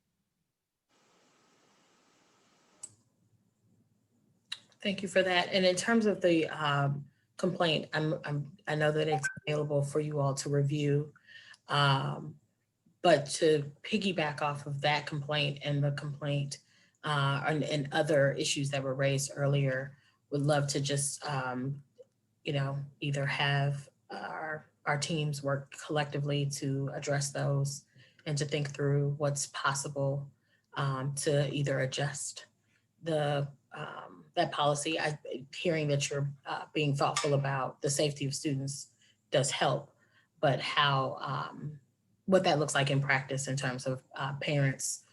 Thank you for that. And in terms of the complaint, I know that it's available for you all to review, but to piggyback off of that complaint and the complaint and other issues that were raised earlier, would love to just, either have our teams work collectively to address those and to think through what's possible to either adjust that policy. Hearing that you're being thoughtful about the safety of students does help, but how what that looks like in practice in terms of parents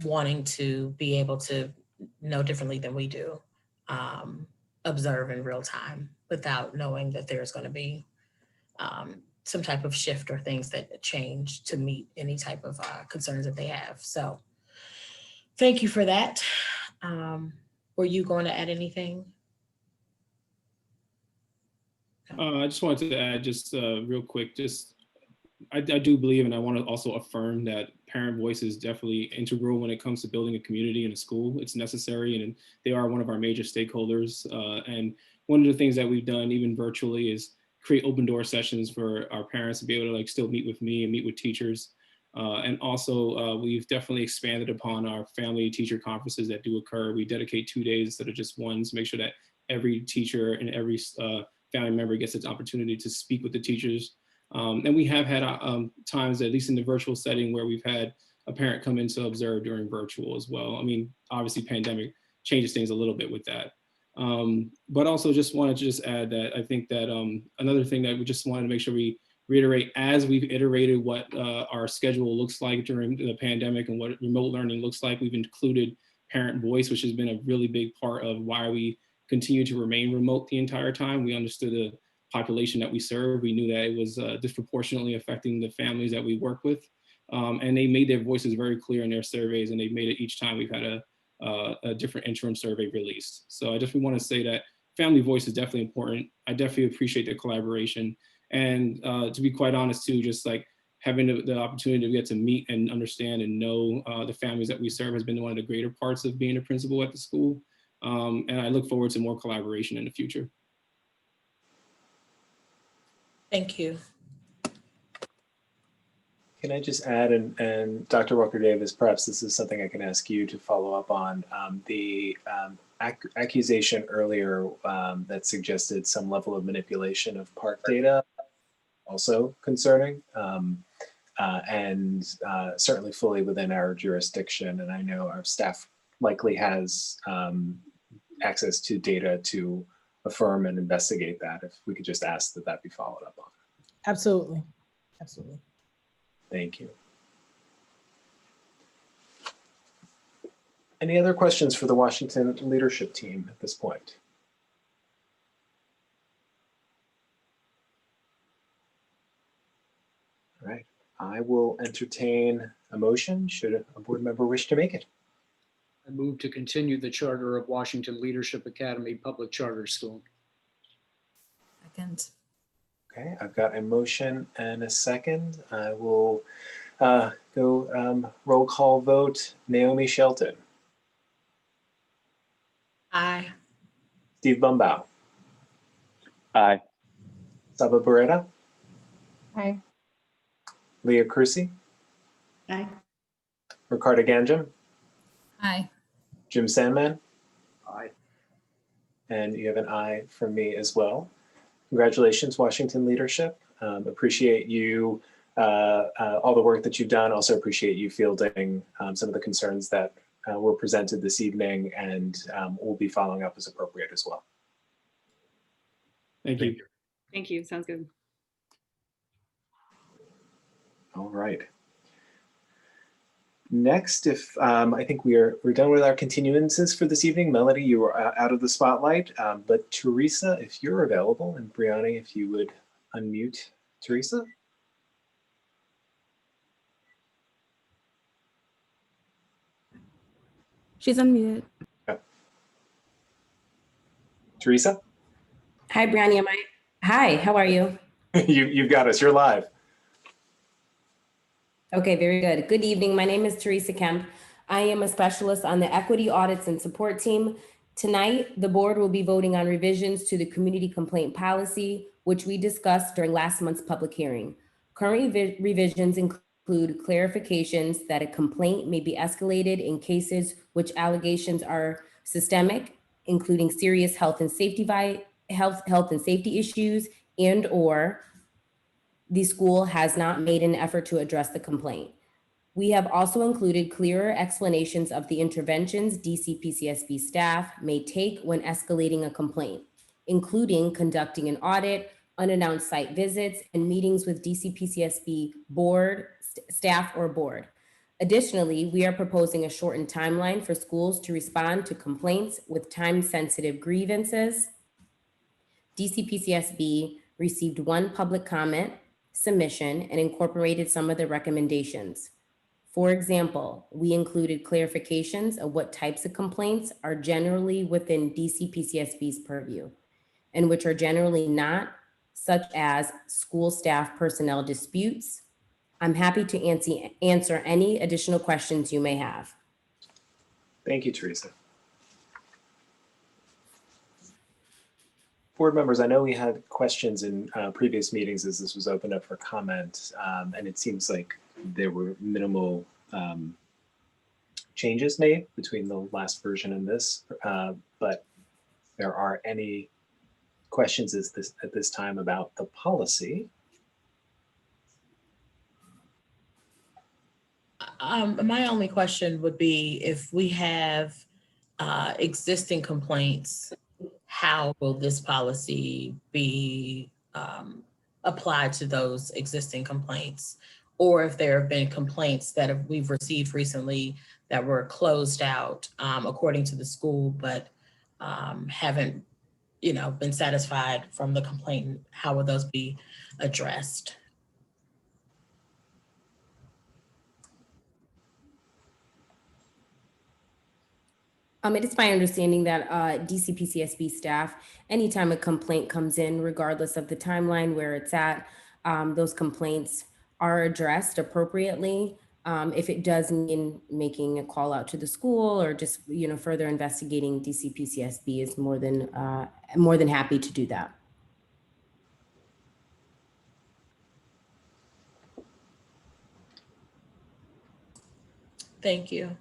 wanting to be able to know differently than we do, observe in real time without knowing that there's going to be some type of shift or things that change to meet any type of concerns that they have. So thank you for that. Were you going to add anything? I just wanted to add just real quick, I do believe, and I want to also affirm that parent voice is definitely integral when it comes to building a community in a school. It's necessary, and they are one of our major stakeholders. And one of the things that we've done, even virtually, is create open door sessions for our parents to be able to like still meet with me and meet with teachers. And also, we've definitely expanded upon our family teacher conferences that do occur. We dedicate 2 days instead of just one to make sure that every teacher and every family member gets its opportunity to speak with the teachers. And we have had times, at least in the virtual setting, where we've had a parent come in to observe during virtual as well. I mean, obviously pandemic changes things a little bit with that. But also just wanted to just add that I think that another thing that we just wanted to make sure we reiterate, as we've iterated what our schedule looks like during the pandemic and what remote learning looks like, we've included parent voice, which has been a really big part of why we continue to remain remote the entire time. We understood the population that we serve. We knew that it was disproportionately affecting the families that we work with. And they made their voices very clear in their surveys, and they've made it each time we've had a different interim survey released. So I just want to say that family voice is definitely important. I definitely appreciate the collaboration. And to be quite honest too, just like having the opportunity to get to meet and understand and know the families that we serve has been one of the greater parts of being a principal at the school. And I look forward to more collaboration in the future. Thank you. Can I just add, and Dr. Walker-Davis, perhaps this is something I can ask you to follow up on, the accusation earlier that suggested some level of manipulation of park data, also concerning, and certainly fully within our jurisdiction. And I know our staff likely has access to data to affirm and investigate that. If we could just ask that that be followed up on. Absolutely. Absolutely. Thank you. Any other questions for the Washington leadership team at this point? All right, I will entertain a motion should a board member wish to make it. I move to continue the charter of Washington Leadership Academy Public Charter School. Second. Okay, I've got a motion and a second. I will go roll call vote. Naomi Shelton. Aye. Steve Bumbaugh. Aye. Saba Beretta. Aye. Leah Crucy. Aye. Ricardo Ganjam. Aye. Jim Sandman. Aye. And you have an aye from me as well. Congratulations, Washington leadership. Appreciate you, all the work that you've done. Also appreciate you fielding some of the concerns that were presented this evening, and we'll be following up as appropriate as well. Thank you. Thank you. Sounds good. All right. Next, if I think we're done with our continuances for this evening. Melody, you are out of the spotlight, but Teresa, if you're available, and Briani, if you would unmute Teresa. She's unmuted. Yeah. Teresa? Hi, Briani. Hi, how are you? You've got us. You're live. Okay, very good. Good evening. My name is Teresa Kemp. I am a specialist on the Equity Audits and Support Team. Tonight, the board will be voting on revisions to the Community Complaint Policy, which we discussed during last month's public hearing. Current revisions include clarifications that a complaint may be escalated in cases which allegations are systemic, including serious health and safety issues, and or the school has not made an effort to address the complaint. We have also included clearer explanations of the interventions DC-PCSB staff may take when escalating a complaint, including conducting an audit, unannounced site visits, and meetings with DC-PCSB board, staff, or board. Additionally, we are proposing a shortened timeline for schools to respond to complaints with time-sensitive grievances. DC-PCSB received one public comment submission and incorporated some of the recommendations. For example, we included clarifications of what types of complaints are generally within DC-PCSB's purview and which are generally not, such as school staff personnel disputes. I'm happy to answer any additional questions you may have. Thank you, Teresa. Board members, I know we had questions in previous meetings as this was opened up for comment, and it seems like there were minimal changes made between the last version and this, but there are any questions at this time about the policy? My only question would be if we have existing complaints, how will this policy be applied to those existing complaints? Or if there have been complaints that we've received recently that were closed out according to the school, but haven't, been satisfied from the complainant, how will those be addressed? It is my understanding that DC-PCSB staff, anytime a complaint comes in, regardless of the timeline where it's at, those complaints are addressed appropriately. If it does mean making a call out to the school or just further investigating, DC-PCSB is more than happy to do that. Thank you.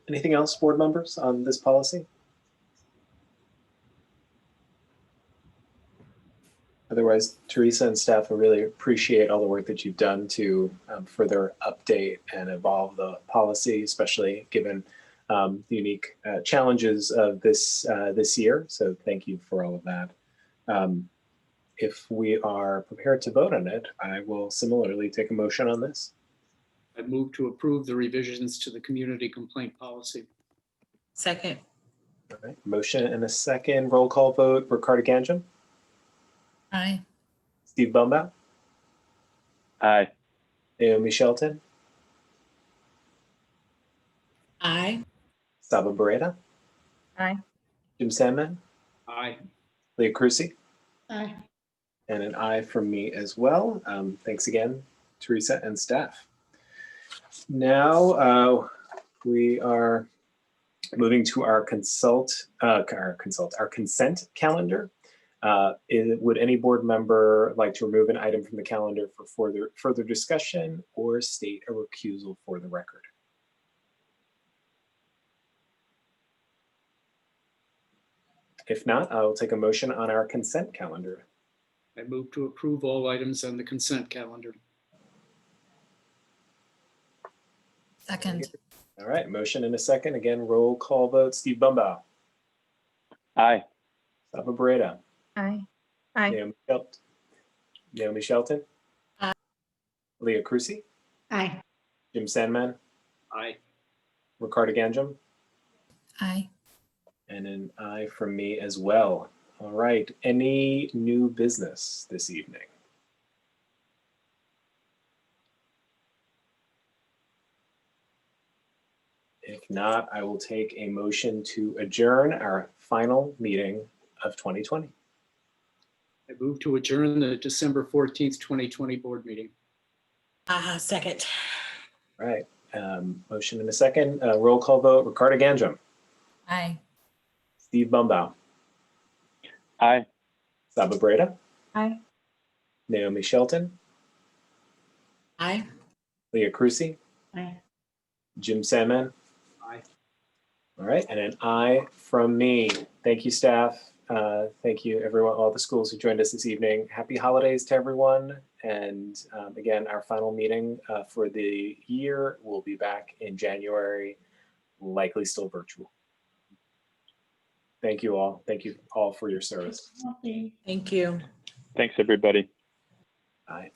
Anything else, board members, on this policy? Otherwise, Teresa and staff, I really appreciate all the work that you've done to further update and evolve the policy, especially given the unique challenges of this year. So thank you for all of that. If we are prepared to vote on it, I will similarly take a motion on this. I move to approve the revisions to the community complaint policy. Second. All right, motion and a second. Roll call vote. Ricardo Ganjam. Aye. Steve Bumbaugh. Aye. Naomi Shelton. Aye. Saba Beretta. Aye. Jim Sandman. Aye. Leah Crucy. Aye. And an aye from me as well. Thanks again, Teresa and staff. Now we are moving to our consent calendar. Would any board member like to remove an item from the calendar for further discussion or state a recusal for the record? If not, I'll take a motion on our consent calendar. I move to approve all items on the consent calendar. Second. All right, motion and a second. Again, roll call vote. Steve Bumbaugh. Aye. Saba Beretta. Aye. Aye. Naomi Shelton. Aye. Leah Crucy. Aye. Jim Sandman. Aye. Ricardo Ganjam. Aye. And an aye from me as well. All right, any new business this evening? If not, I will take a motion to adjourn our final meeting of 2020. I move to adjourn the December 14th, 2020 board meeting. Second. All right, motion and a second. Roll call vote. Ricardo Ganjam. Aye. Steve Bumbaugh. Aye. Saba Beretta. Aye. Naomi Shelton. Aye. Leah Crucy. Aye. Jim Sandman. Aye. All right, and an aye from me. Thank you, staff. Thank you, everyone, all the schools who joined us this evening. Happy holidays to everyone. And again, our final meeting for the year will be back in January, likely still virtual. Thank you all. Thank you all for your service. Thank you. Thanks, everybody. Bye.